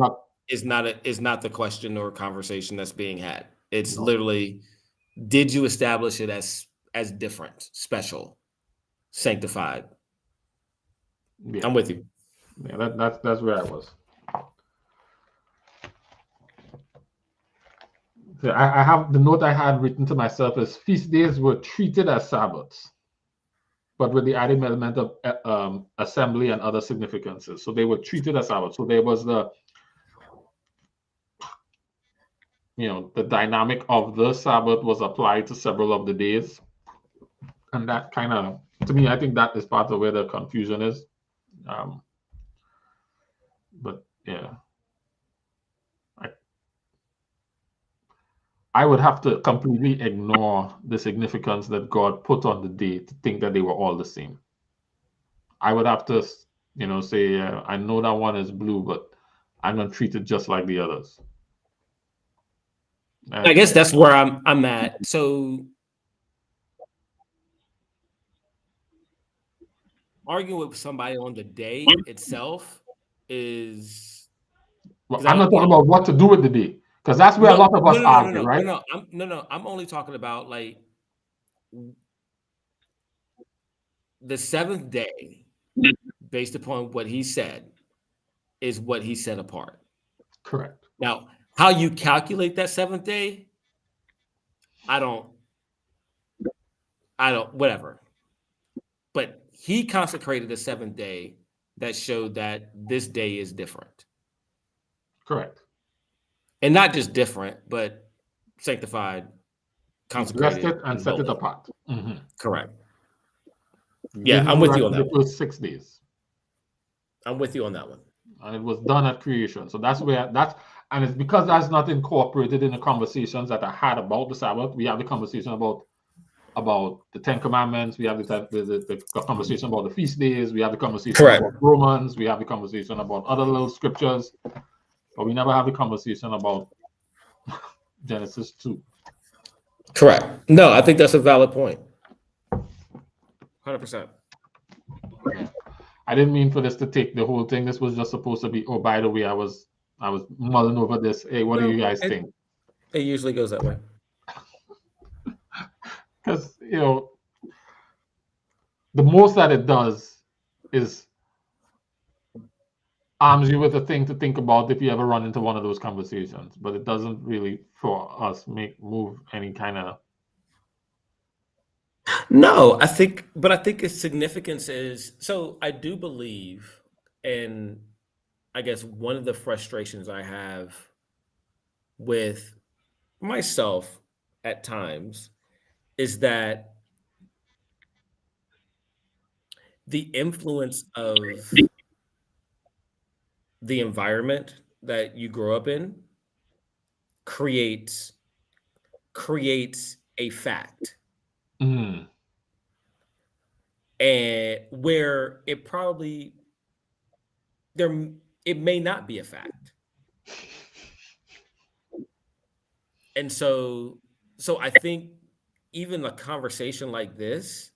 is not the question or conversation that's being had. It's literally, did you establish it as different, special, sanctified? Yeah. I'm with you. Yeah, that's where I was. So I have the note I had written to myself is feast days were treated as Sabbaths, but with the added element of assembly and other significances. So they were treated as Sabbaths. So there was the dynamic of the Sabbath was applied to several of the days. And that kind of, to me, I think that is part of where the confusion is. But yeah, I would have to completely ignore the significance that God put on the day to think that they were all the same. I would have to, say, I know that one is blue, but I'm going to treat it just like the others. And I guess that's where I'm at. So arguing with somebody on the day itself is. Well, I'm not talking about what to do with the day, because that's where a lot of us argue, right? I'm only talking about like the seventh day, based upon what he said, is what he set apart. Correct. Now, how you calculate that seventh day, I don't whatever. But he consecrated the seventh day that showed that this day is different. Correct. And not just different, but sanctified, He blessed consecrated, it and set it holy. apart. Mm-hmm. Correct. He Yeah, didn't I'm do with that you on for that the one. first 6 days. I'm with you on that one. And it was done at creation. So that's where and it's because that's not incorporated in the conversations that I had about the Sabbath. We have the conversation about the Ten Commandments. We have the conversation about the feast days. We have the conversation Correct. about Romans. We have the conversation about other little scriptures, but we never have the conversation about Genesis 2. Correct. No, I think that's a valid point. 100%. Yeah. I didn't mean for this to take the whole thing. This was just supposed to be, oh, by the way, I was mulling over this. Hey, what do you guys think? It usually goes that way. Because, the most that it does is arms you with a thing to think about if you ever run into one of those conversations. But it doesn't really, for us, move any kind of. No, I think its significance is, so I do believe, and I guess one of the frustrations I have with myself at times is that the influence of the environment that you grow up in creates a fact. Mm. And where it probably it may not be a fact. And so I think even a conversation like this,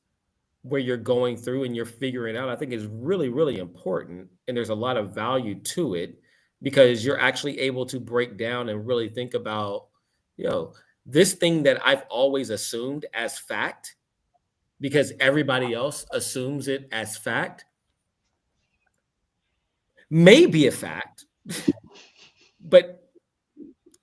where you're going through and you're figuring out, I think is really, really important. And there's a lot of value to it because you're actually able to break down and really think about, this thing that I've always assumed as fact, because everybody else assumes it as fact, may be a fact, but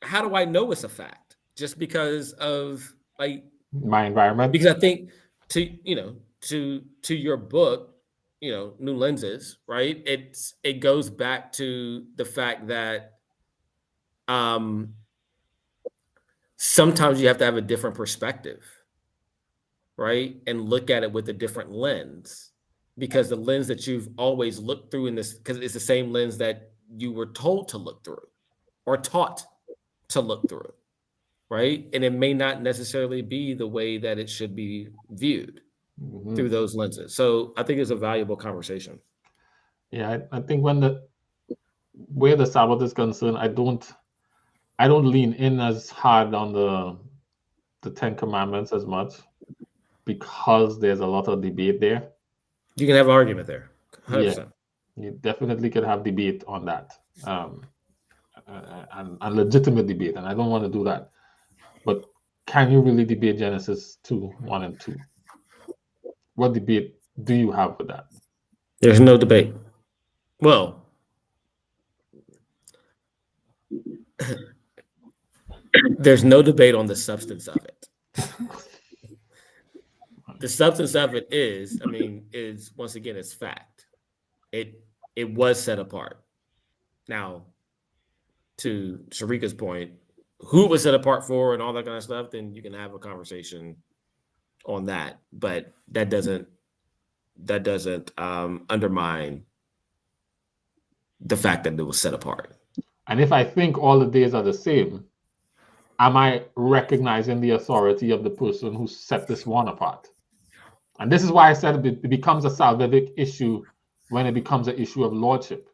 how do I know it's a fact? Just because of my environment. Because I think to your book, New Lenses, right? It goes back to the fact that sometimes you have to have a different perspective, right? And look at it with a different lens. Because the lens that you've always looked through because it's the same lens that you were told to look through or taught to look through, right? And it may not necessarily be the way that it should be viewed through those lenses. So I think it's a valuable conversation. Yeah, I think where the Sabbath is concerned, I don't lean in as hard on the Ten Commandments as much because there's a lot of debate there. You can have an argument there. 100%. Yeah, you definitely can have debate on that, and legitimate debate, and I don't want to do that. But can you really debate Genesis 2:1 and 2? What debate do you have with that? There's no debate. Well, there's no debate on the substance of it. The substance of it is once again, it's fact. It was set apart. Now, to Sharika's point, who it was set apart for and all that kind of stuff, then you can have a conversation on that. But that doesn't undermine the fact that it was set apart. And if I think all the days are the same, am I recognizing the authority of the person who set this one apart? And this is why I said it becomes a salvific issue when it becomes an issue of lordship.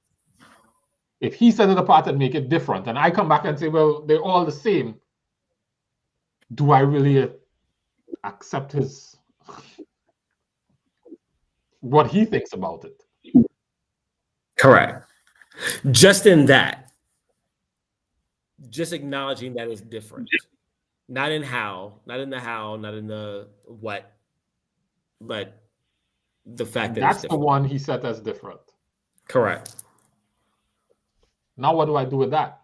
If he set it apart and make it different, and I come back and say, well, they're all the same, do I really accept what he thinks about it? Correct. Just in that, just acknowledging that it's different. Not in how, not in the what, but the fact that that's it's different. the one he set as different. Correct. Now what do I do with that?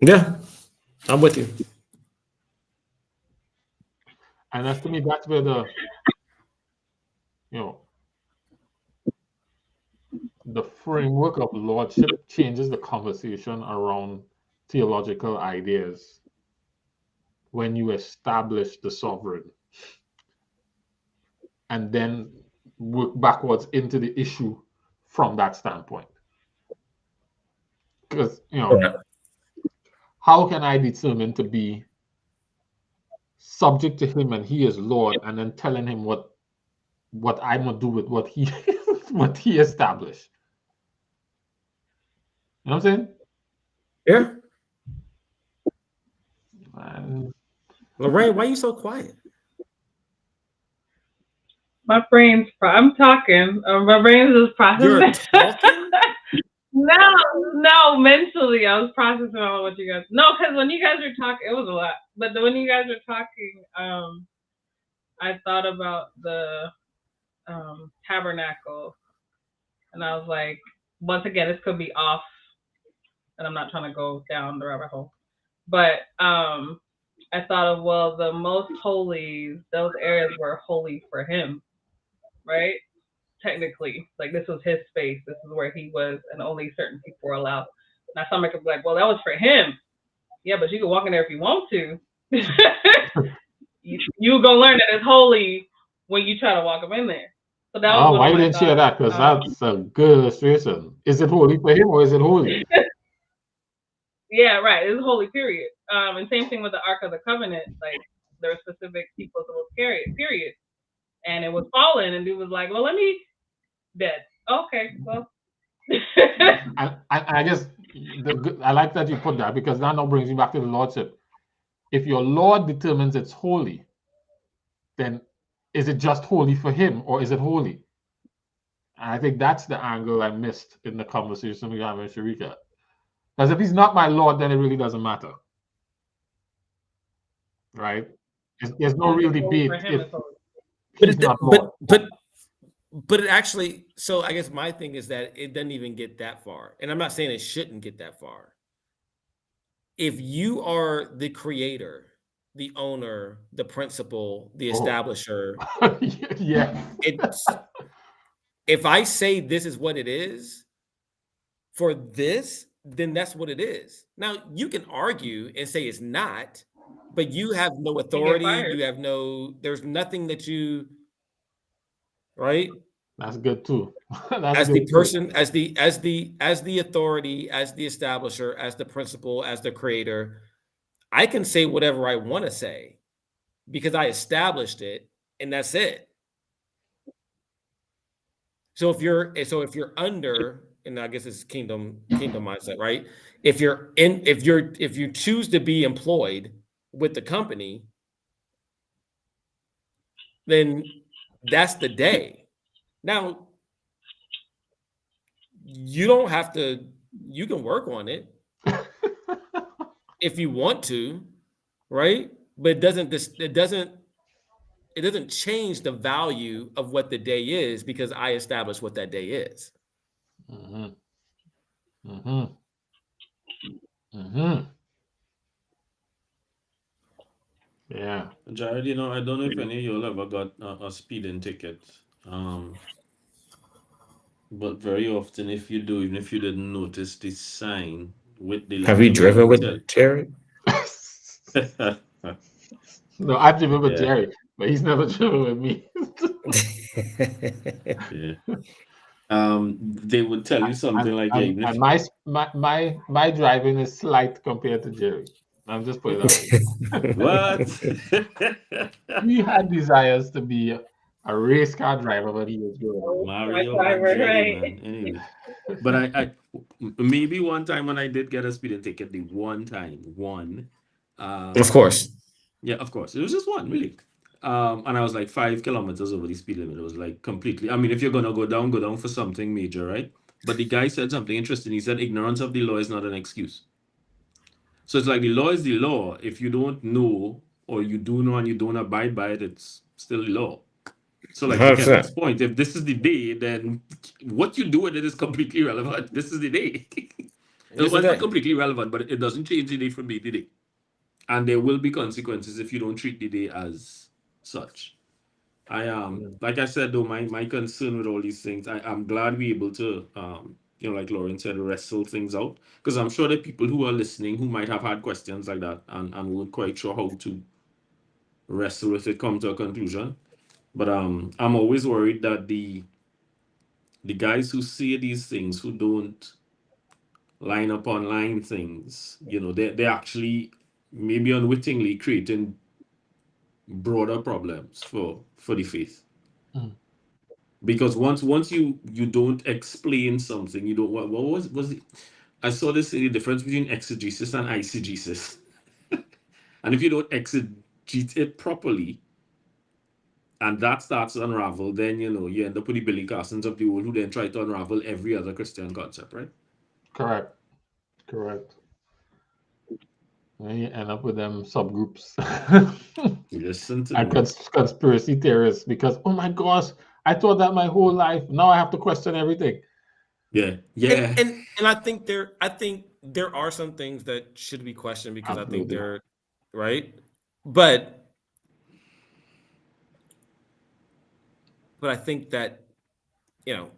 Yeah, I'm with you. And as to me, that's where you know, the framework of lordship changes the conversation around theological ideas when you establish the sovereign and then work backwards into the issue from that standpoint. Because, Correct. how can I determine to be subject to him and he is Lord and then telling him what I'm gonna do with what he what he established? You know what I'm saying? Yeah. And Lorraine, why are you so quiet? My brain's I'm talking. My brain's just You're processing. talking? No, mentally I was processing all what you guys. No, because when you guys were talking, it was a lot. But when you guys were talking, I thought about the tabernacle, and I was like, once again, this could be off, and I'm not trying to go down the rabbit hole. But I thought of, well, the most holy, those areas were holy for him, right? Technically, like this was his space. This is where he was, and only certain people were allowed. Now somebody could be like, well, that was for him. Yeah, but you can walk in there if you want to. you go learn that it's holy when you try to walk up in there. So that was one why of you my didn't share that? Because that's a good illustration. Is it holy for him or is it holy? Yeah, right. It's holy, period. And same thing with the Ark of the Covenant. Like there were specific people that was carried, period. And it was fallen, and dude was like, well, let me dead. Okay, well. I guess I like that you put that because that now brings me back to the lordship. If your Lord determines it's holy, then is it just holy for him or is it holy? And I think that's the angle I missed in the conversation we had with Sharika. Because if he's not my Lord, then it really doesn't matter. Right? There's no real debate if he's not Lord. But it actually, so I guess my thing is that it doesn't even get that far. And I'm not saying it shouldn't get that far. If you are the creator, the owner, the principal, the establisher, yeah. If I say this is what it is for this, then that's what it is. Now you can argue and say it's not, but you have no authority. You have there's nothing that you, right? That's good too. As the person, as the authority, as the establisher, as the principal, as the creator, I can say whatever I want to say because I established it, and that's it. So if you're under, and I guess it's kingdom mindset, right? If you choose to be employed with the company, then that's the day. Now, you don't have to, you can work on it if you want to, right? But it doesn't change the value of what the day is because I established what that day is. Yeah. Jared, I don't know if any of y'all ever got a speeding ticket. But very often, if you do, even if you didn't notice the sign with the Have you driven with Jared? No, I've driven with Jerry, but he's never driven with me. Yeah. They would tell you something like, yeah, even and my driving is slight compared to Jerry. I'm just putting it what? He had desires to be a race car driver, but he was good. Mario Andretti, man. Anyway, but I maybe one time when I did get a speeding ticket, the one. Of course. Yeah, of course. It was just one, really. And I was like 5 kilometers over the speed limit. It was like completely. I mean, if you're gonna go down for something major, right? But the guy said something interesting. He said ignorance of the law is not an excuse. So it's like the law is the law. If you don't know, or you do know and you don't abide by it, it's still the law. So like to Kevin's point, if this is the day, then what you do with it is completely irrelevant. This is the day. Well, Just a it's not day. completely relevant, but it doesn't change the day from day to day. And there will be consequences if you don't treat the day as such. Like I said though, my concern with all these things, I'm glad we're able to like Lauren said, wrestle things out. Because I'm sure there are people who are listening who might have had questions like that and weren't quite sure how to wrestle with it, come to a conclusion. But I'm always worried that the guys who say these things, who don't line up on line things, they're actually maybe unwittingly creating broader problems for the faith. Mm. Because once you don't explain something, you don't what was it? I saw this in the difference between exegesis and eisegesis. And if you don't exegete it properly, and that starts to unravel, then you end up with the Billy Carsons of the world who then try to unravel every other Christian concept, right? Correct. And you end up with them subgroups Listen to and me. conspiracy theorists because, oh my gosh, I thought that my whole life. Now I have to question everything. Yeah. And I think there are some things that should be questioned because I think Absolutely. they're right. But I think that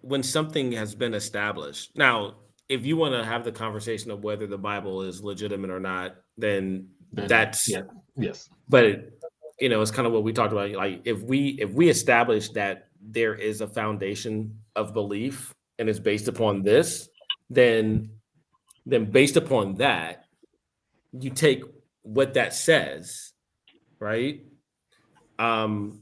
when something has been established. Now, if you want to have the conversation of whether the Bible is legitimate or not, then that's yes. But it's kind of what we talked about. Like if we establish that there is a foundation of belief and it's based upon this, then based upon that, you take what that says, right? And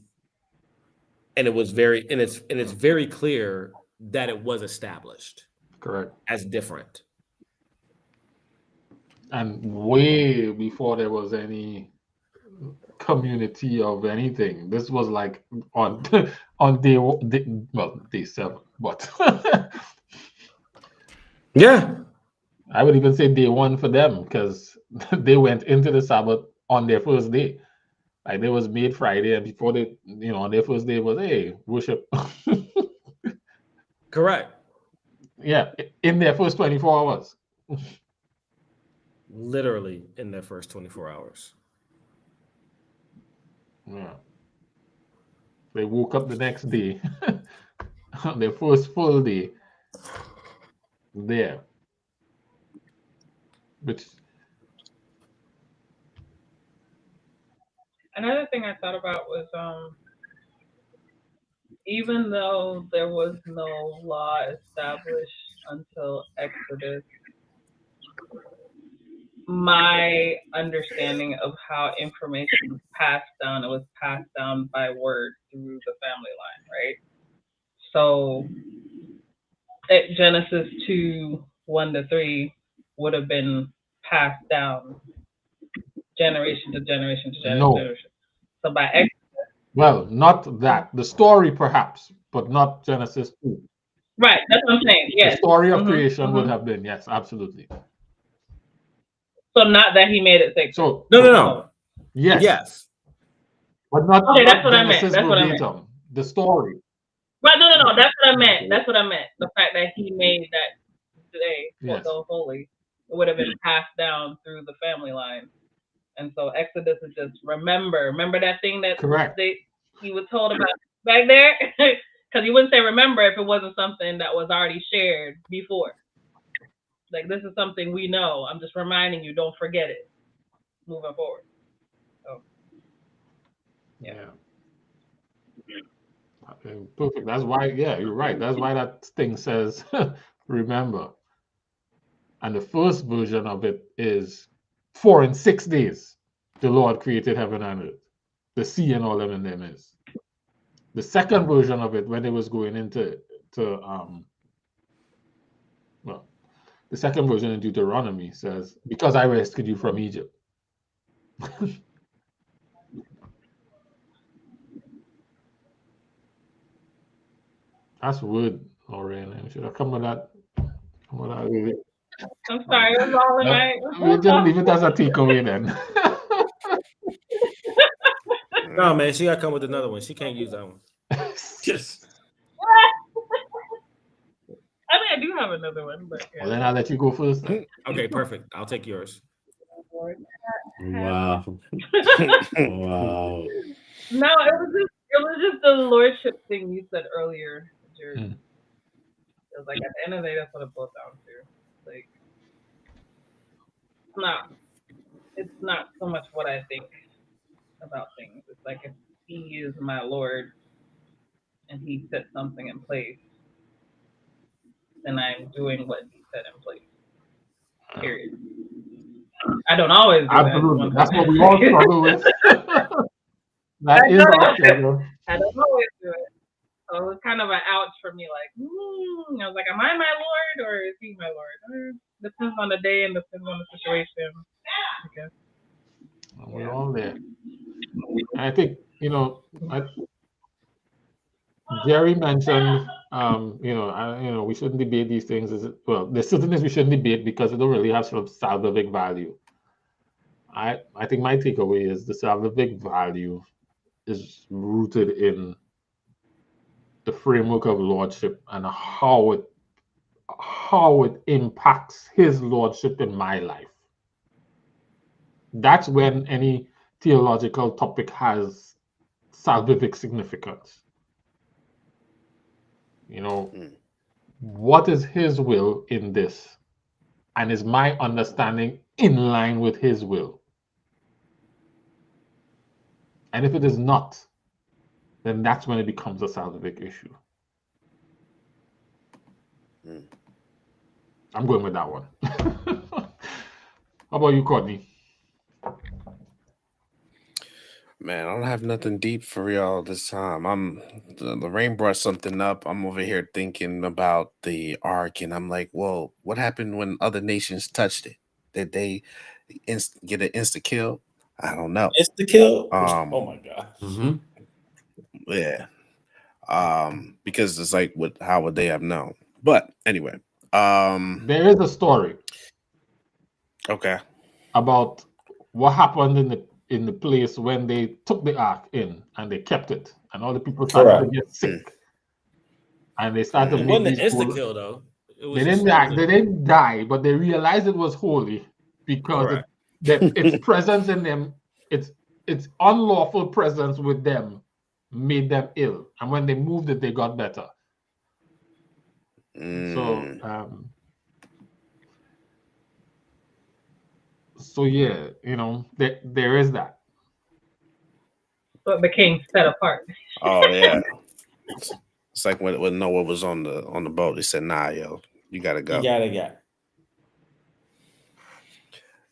it's very clear that it was established. Correct. As different. And way before there was any community of anything. This was like on day 7, but yeah, I would even say day 1 for them because they went into the Sabbath on their first day. Like they was made Friday, and before they, on their first day was worship. Correct. Yeah, in their first 24 hours. Literally in their first 24 hours. Yeah. They woke up the next day, their first full day there. Which another thing I thought about was even though there was no law established until Exodus, my understanding of how information was passed down, it was passed down by word through the family line, right? So at Genesis 2:1-3 would have been passed down generation to generation to generation. So by Exodus, well, not that. The story perhaps, but not Genesis 2. Right, that's what I'm saying. Yes. The story of creation would have been, yes, absolutely. So not that he made it sacred. So no. Yes. But not okay, that's what Genesis I meant. That's what I meant. The story. Right, no. That's what I meant. That's what I meant. The fact that he made that day so holy, it would have been passed down through the family line. And so Exodus is just remember that thing that he was told about back there? Because you wouldn't say remember if it wasn't something that was already shared before. Like, this is something we know. I'm just reminding you, don't forget it moving forward. So, yeah. Perfect. That's why, you're right. That's why that thing says, remember. And the first version of it is 4 and 6 days the Lord created heaven and earth. The sea and all of them is. The second version of it, when it was going into the second version in Deuteronomy says, because I rescued you from Egypt. That's wood, Lorraine. I should have come with that. Really. I'm sorry, it was all in my. We'll just leave it as a takeaway then. No, man, she got to come with another one. She can't use that one. Yes. I mean, do have another one, but yeah. Well, then I'll let you go first. Then. Okay, perfect. I'll take yours. Wow. Wow. No, it was just the lordship thing you said earlier, Jerry. Mm. It was like at the end of the day, that's what it boils down to. Like, it's not so much what I think about things. It's like if he is my Lord and he set something in place, then I'm doing what he set in place. Period. I don't always do Absolutely. that. That's what we all struggle with. That is our struggle. I don't always do it. So it was kind of an ouch for me. Like, I was like, am I my Lord or is he my Lord? Depends on the day and depends on the situation. I guess. We're all there. I think, Jerry mentioned, we shouldn't debate these things. Well, there's certain things we shouldn't debate because they don't really have sort of salvific value. I think my takeaway is the salvific value is rooted in the framework of lordship and how it impacts his lordship in my life. That's when any theological topic has salvific significance. What is his will in this? And is my understanding in line with his will? And if it is not, then that's when it becomes a salvific issue. I'm going with that one. How about you, Courtney? Man, I don't have nothing deep for y'all this time. Lorraine brought something up. I'm over here thinking about the ark, and I'm like, well, what happened when other nations touched it? Did they get an insta kill? I don't know. Insta kill? Oh my god. Mm-hmm. Yeah. Because it's like, how would they have known? But anyway, there is a story. Okay. About what happened in the place when they took the ark in and they kept it, and all the people started to get sick, and they started to It make wasn't an these insta kill though. They didn't die, but they realized it was holy because its presence in them, its unlawful presence with them, made them ill, and when they moved it, they got better. So yeah, there is that. So it became set apart. Oh yeah. It's like when Noah was on the boat, they said, "Nah, yo, you gotta go." You gotta go.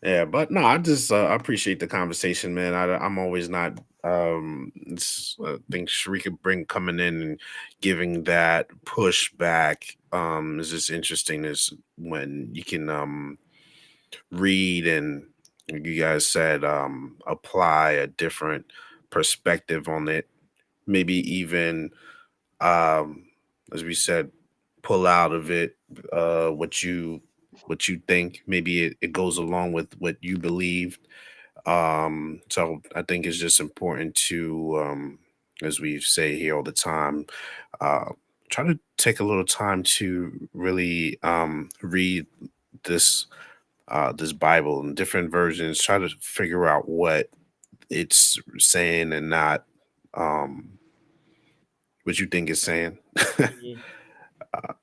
Yeah, but no, I just appreciate the conversation, man. I'm always not. I think Sharika coming in and giving that pushback is just interesting. Is when you can read and you guys said apply a different perspective on it, maybe even as we said, pull out of it what you think. Maybe it goes along with what you believed. So I think it's just important to as we say here all the time, try to take a little time to really read this this Bible in different versions, try to figure out what it's saying and not what you think it's saying.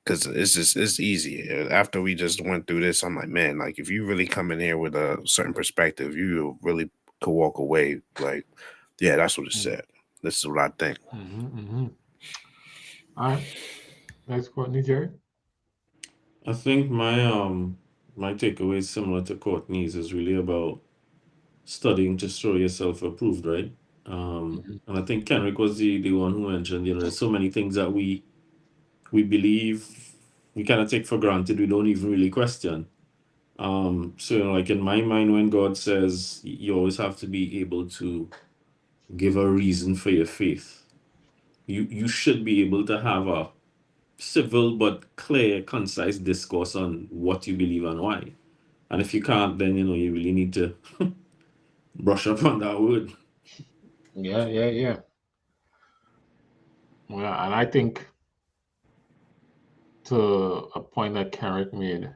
Because it's easy. After we just went through this, I'm like, man, like if you really come in here with a certain perspective, you really could walk away like, yeah, that's what it said. This is what I think. All right. Thanks, Courtney. Jerry? I think my takeaway is similar to Courtney's, is really about studying to show yourself approved, right? And I think Kenrick was the one who mentioned, there's so many things that we believe we kind of take for granted, we don't even really question. So like in my mind, when God says you always have to be able to give a reason for your faith, you should be able to have a civil but clear, concise discourse on what you believe and why. And if you can't, then you really need to brush up on that word. Yeah. Well, and I think to a point that Carrick made.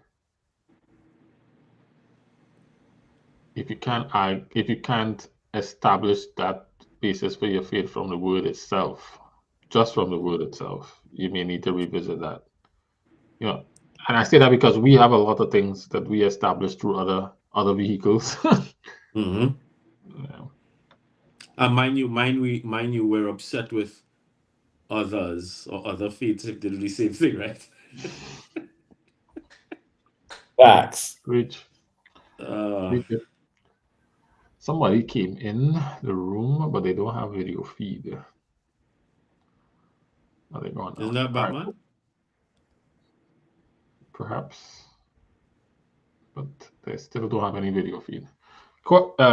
If you can't establish that basis for your faith from the word itself, just from the word itself, you may need to revisit that. You know, and I say that because we have a lot of things that we establish through other vehicles. Mm-hmm. Yeah. And mind you, we're upset with others or other faiths if they do the same thing, right? Facts. Which somebody came in the room, but they don't have video feed. Are they gone now? Isn't that All right, Batman? perhaps, but they still don't have any video feed.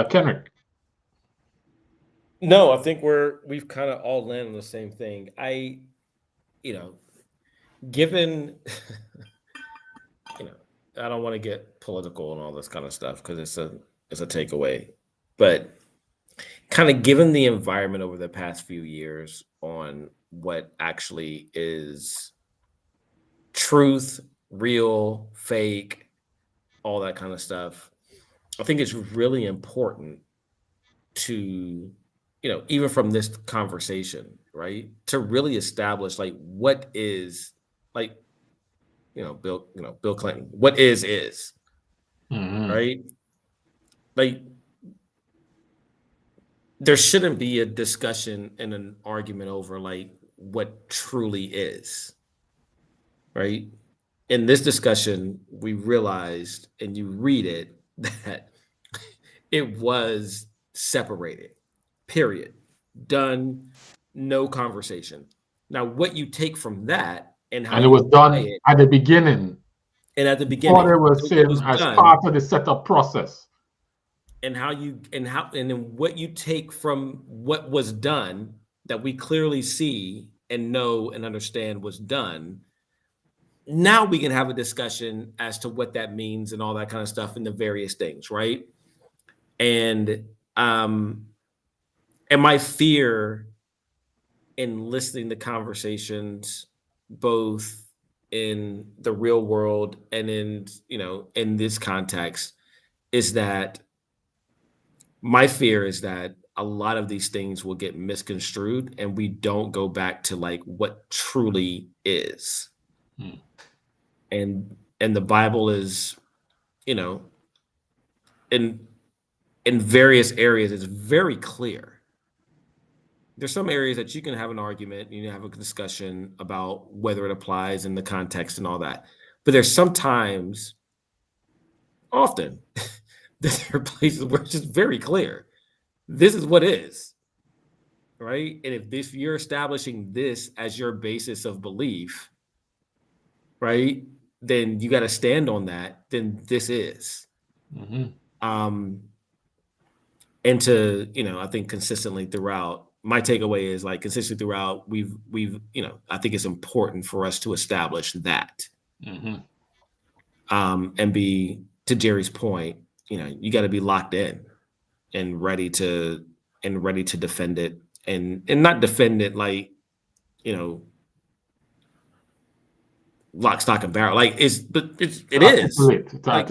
Kenrick. No, I think we've kind of all landed on the same thing. Given, I don't want to get political and all this kind of stuff because it's a takeaway, but kind of given the environment over the past few years on what actually is truth, real, fake, all that kind of stuff, I think it's really important to, even from this conversation, right, to really establish like what is like, Bill Clinton, what is, Mm-hmm. right? Like there shouldn't be a discussion and an argument over like what truly is, right? In this discussion, we realized, and you read it, that it was separated, period. Done, no conversation. Now, what you take from that and how And it you was apply done it, at the beginning. and at the Before beginning, it was it seen was as done, part of the setup process. and then what you take from what was done that we clearly see and know and understand was done. Now we can have a discussion as to what that means and all that kind of stuff and the various things, right? And my fear in listening to conversations, both in the real world and in this context, is that my fear is that a lot of these things will get misconstrued and we don't go back to like what truly is. Hmm. And the Bible is, in various areas, it's very clear. There's some areas that you can have an argument, you can have a discussion about whether it applies in the context and all that. But there's sometimes, often, there are places where it's just very clear. This is what is, right? And if you're establishing this as your basis of belief, right, then you got to stand on that. Then this is. Mm-hmm. And to, I think consistently throughout, my takeaway is like consistently throughout, we've, I think it's important for us to establish that. Mm-hmm. And be, to Jerry's point, you got to be locked in and ready to defend it and not defend it like, lock, stock, and barrel. Like it is. Like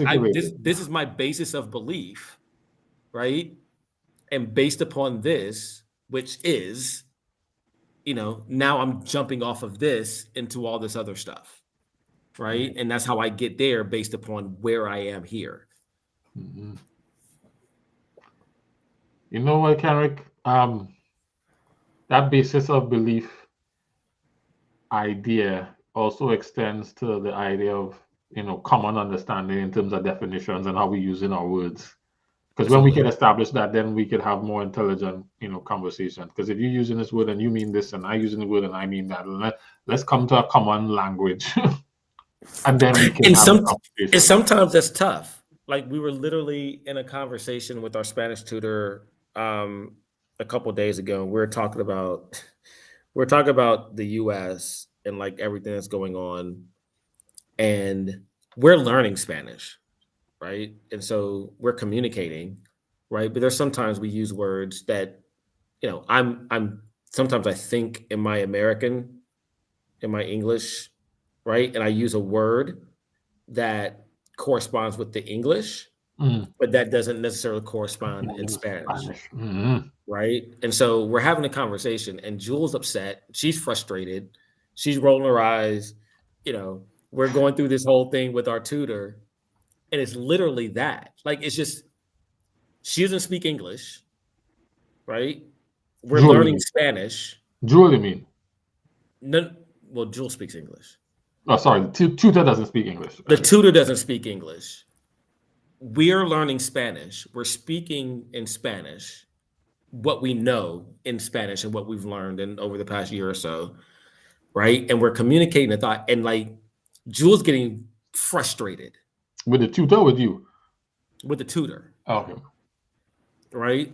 this is my basis of belief, right? And based upon this, which is, now I'm jumping off of this into all this other stuff, right? And that's how I get there based upon where I am here. Mm-hmm. You know what, Kenrick? That basis of belief idea also extends to the idea of, common understanding in terms of definitions and how we use in our words. Because when we can establish that, then we could have more intelligent, conversation. Because if you're using this word and you mean this, and I using the word and I mean that, let's come to a common language, and then we can have a conversation. And sometimes that's tough. Like we were literally in a conversation with our Spanish tutor a couple of days ago, and we were talking about the U.S. and like everything that's going on, and we're learning Spanish. Right. And so we're communicating, right? But there's sometimes we use words that, I'm sometimes I think in my English, right? And I use a word that corresponds with the English, but that doesn't necessarily correspond in Spanish. Right? And so we're having a conversation, and Jewel's upset. She's frustrated. She's rolling her eyes. You know, we're going through this whole thing with our tutor, and it's literally that. Like, it's just, she doesn't speak English, right? We're Jewel, learning Spanish. Jewel, you mean? No, well, Jewel speaks English. Oh, sorry, the tutor doesn't speak English. The tutor doesn't speak English. We're learning Spanish. We're speaking in Spanish, what we know in Spanish and what we've learned in over the past year or so, right? And we're communicating a thought, and like Jewel's getting frustrated with the tutor, with you, with the tutor. Okay, right?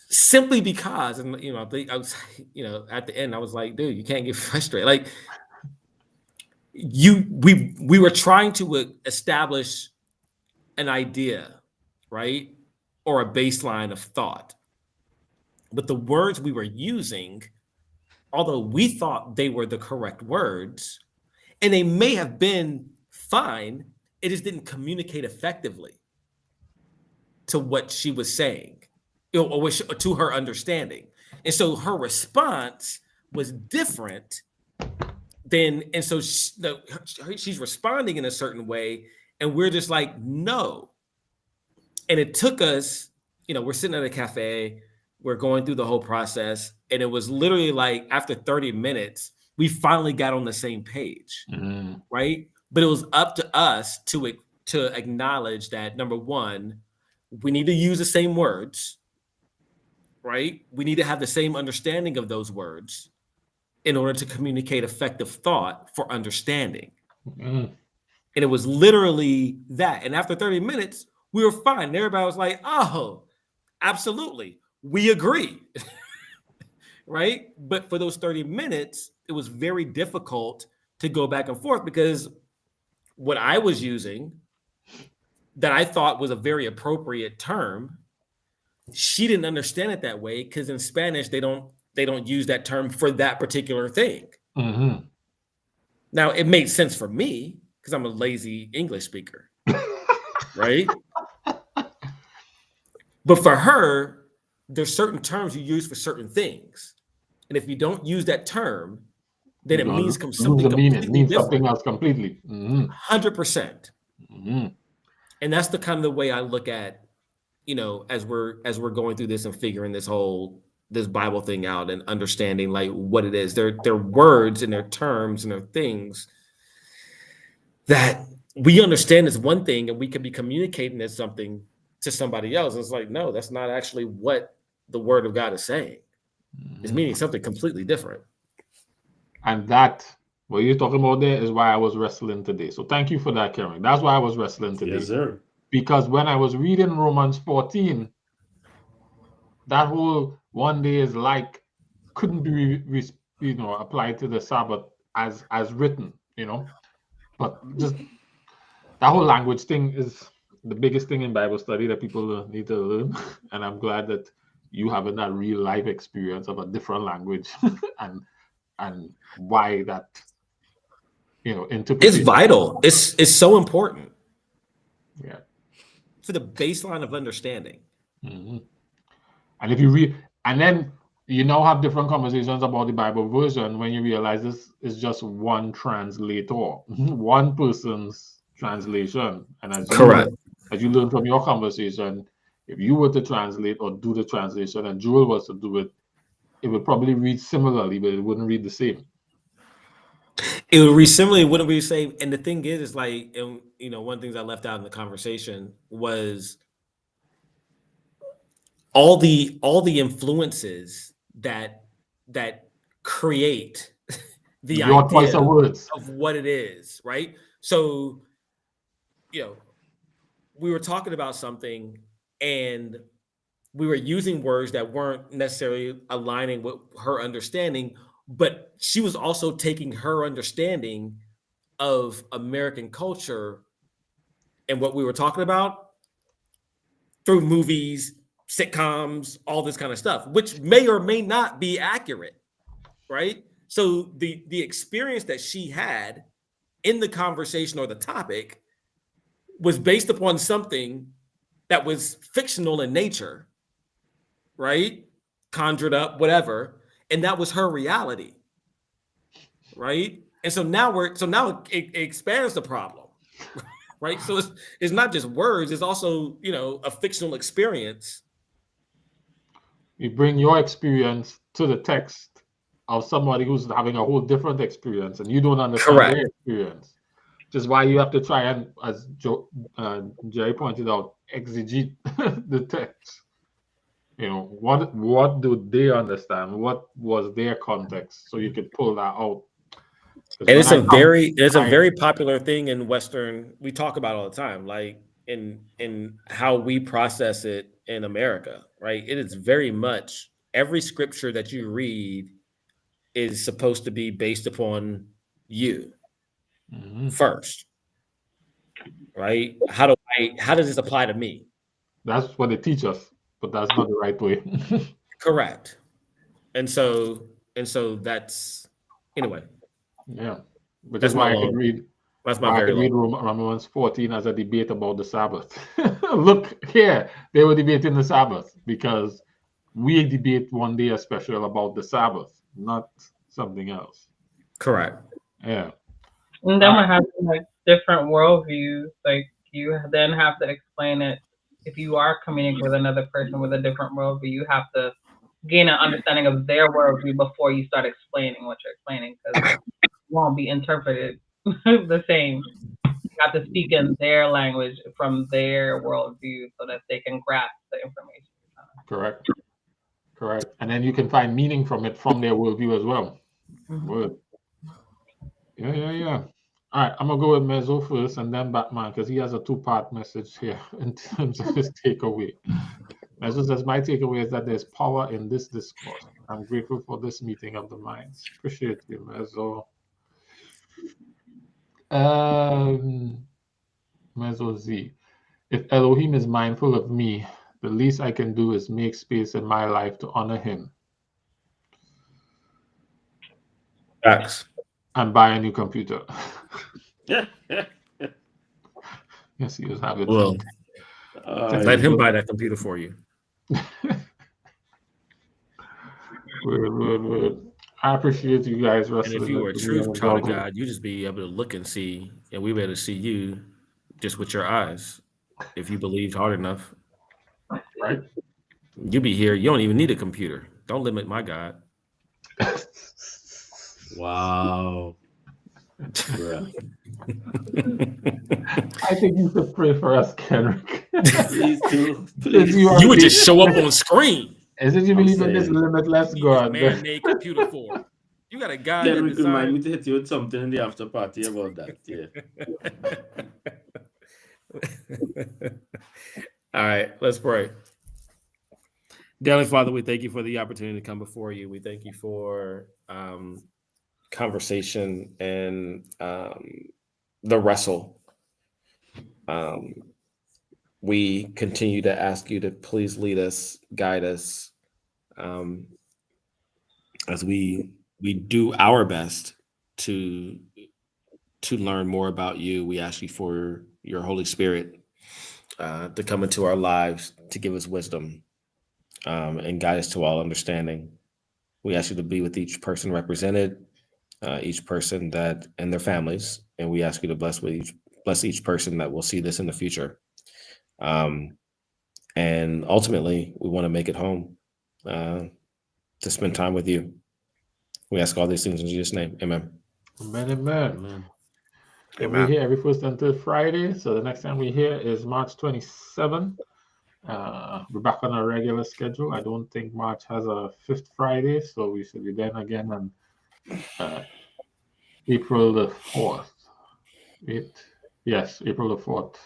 Simply because, and you know, I was, you know, at the end, I was like, dude, you can't get frustrated. Like we were trying to establish an idea, right, or a baseline of thought. But the words we were using, although we thought they were the correct words, and they may have been fine, it just didn't communicate effectively to what she was saying, or to her understanding. And so her response was different than, and so she's responding in a certain way, and we're just like, no. And it took us, you know, we're sitting at a cafe, we're going through the whole process, and it was literally like after 30 minutes, we finally got on the same page, right? But it was up to us to acknowledge that, number one, we need to use the same words, right? We need to have the same understanding of those words in order to communicate effective thought for understanding. And it was literally that. And after 30 minutes, we were fine. And everybody was like, oh, absolutely. We agree, right? But for those 30 minutes, it was very difficult to go back and forth because what I was using that I thought was a very appropriate term, she didn't understand it that way because in Spanish, they don't use that term for that particular thing. Now, it made sense for me because I'm a lazy English speaker, right? But for her, there's certain terms you use for certain things. And if you don't use that term, then it means something completely different. Something else completely. 100%. And that's the kind of the way I look at, you know, as we're going through this and figuring this Bible thing out and understanding like what it is. They're words and their terms and their things that we understand as one thing, and we could be communicating as something to somebody else. It's like, no, that's not actually what the word of God is saying. It's meaning something completely different. And that, what you're talking about there, is why I was wrestling today. So thank you for that, Karen. That's why I was wrestling today. Yes, sir. Because when I was reading Romans 14, that whole one day is like couldn't be applied to the Sabbath as written, you know. But just that whole language thing is the biggest thing in Bible study that people need to learn. And I'm glad that you having that real life experience of a different language and why that, you know, interpretation. It's vital. It's so important. Yeah. For the baseline of understanding. And if you read, and then you now have different conversations about the Bible version when you realize this is just one translator, one person's translation. And as you learn from your conversation, if you were to translate or do the translation and Joel was to do it, it would probably read similarly, but it wouldn't read the same. It would read similarly, wouldn't read the same. And the thing is like, you know, one of the things I left out in the conversation was all the influences that create the your idea of words of what it is, right? So, you know, we were talking about something and we were using words that weren't necessarily aligning with her understanding, but she was also taking her understanding of American culture and what we were talking about through movies, sitcoms, all this kind of stuff, which may or may not be accurate, right? So the experience that she had in the conversation or the topic was based upon something that was fictional in nature, right? Conjured up, whatever, and that was her reality, right? And so now it expands the problem, right? So it's not just words; it's also a fictional experience. You bring your experience to the text of somebody who's having a whole different experience, and you don't understand their experience. Which is why you have to try and, as Jerry pointed out, exegete the text. What do they understand? What was their context? So you could pull that out. And it's a very popular thing in Western. We talk about it all the time, like in how we process it in America, right? It is very much every scripture that you read is supposed to be based upon you first, right? How does this apply to me? That's what they teach us, but that's not the right way. Correct. And so that's anyway. Yeah, which is why I could read. That's my very read Romans 14 as a debate about the Sabbath. Look here, they were debating the Sabbath because we debate one day special about the Sabbath, not something else. Correct. Yeah. And then we're having like different worldviews. Like you then have to explain it. If you are communicating with another person with a different worldview, you have to gain an understanding of their worldview before you start explaining what you're explaining, because it won't be interpreted the same. You have to speak in their language from their worldview so that they can grasp the information. Correct. And then you can find meaning from it from their worldview as well. Word. Yeah. All right, I'm gonna go with Mezzo first and then Batman because he has a two-part message here in terms of his takeaway. Mezzo says, my takeaway is that there's power in this discourse. I'm grateful for this meeting of the minds. Appreciate you, Mezzo. Mezzo Z. If Elohim is mindful of me, the least I can do is make space in my life to honor him. Facts. And buy a new computer. Yeah. Yes, he was having well, let him buy that computer for you. Word. I appreciate you guys wrestling. And if you were a true child of God, you just be able to look and see, and we better see you just with your eyes. If you believed hard enough, right? You be here. You don't even need a computer. Don't limit my God. Wow. I think you should pray for us, Kendrick. Please do. Please. You would just show up on screen. As if you believe in this limitless God. Man-made computer for. You got a guy that designed... remind me to hit you with something in the after party about that. Yeah. All right, let's pray. Dearly Father, we thank you for the opportunity to come before you. We thank you for conversation and the wrestle. We continue to ask you to please lead us, guide us, as we do our best to learn more about you. We ask you for your Holy Spirit to come into our lives, to give us wisdom and guide us to all understanding. We ask you to be with each person represented, each person that and their families, and we ask you to bless each person that will see this in the future. And ultimately, we want to make it home to spend time with you. We ask all these things in Jesus' name. Amen. Amen. We're here every first and third Friday. So the next time we're here is March 27th. We're back on our regular schedule. I don't think March has a fifth Friday, so we should be then again on April the 4th. Yes, April the 4th.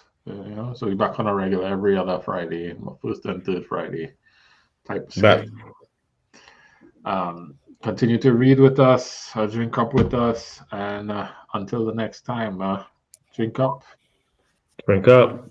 So we're back on our regular every other Friday, first and third Friday type of schedule. Continue to read with us, drink up with us, and until the next time, drink up. Drink up.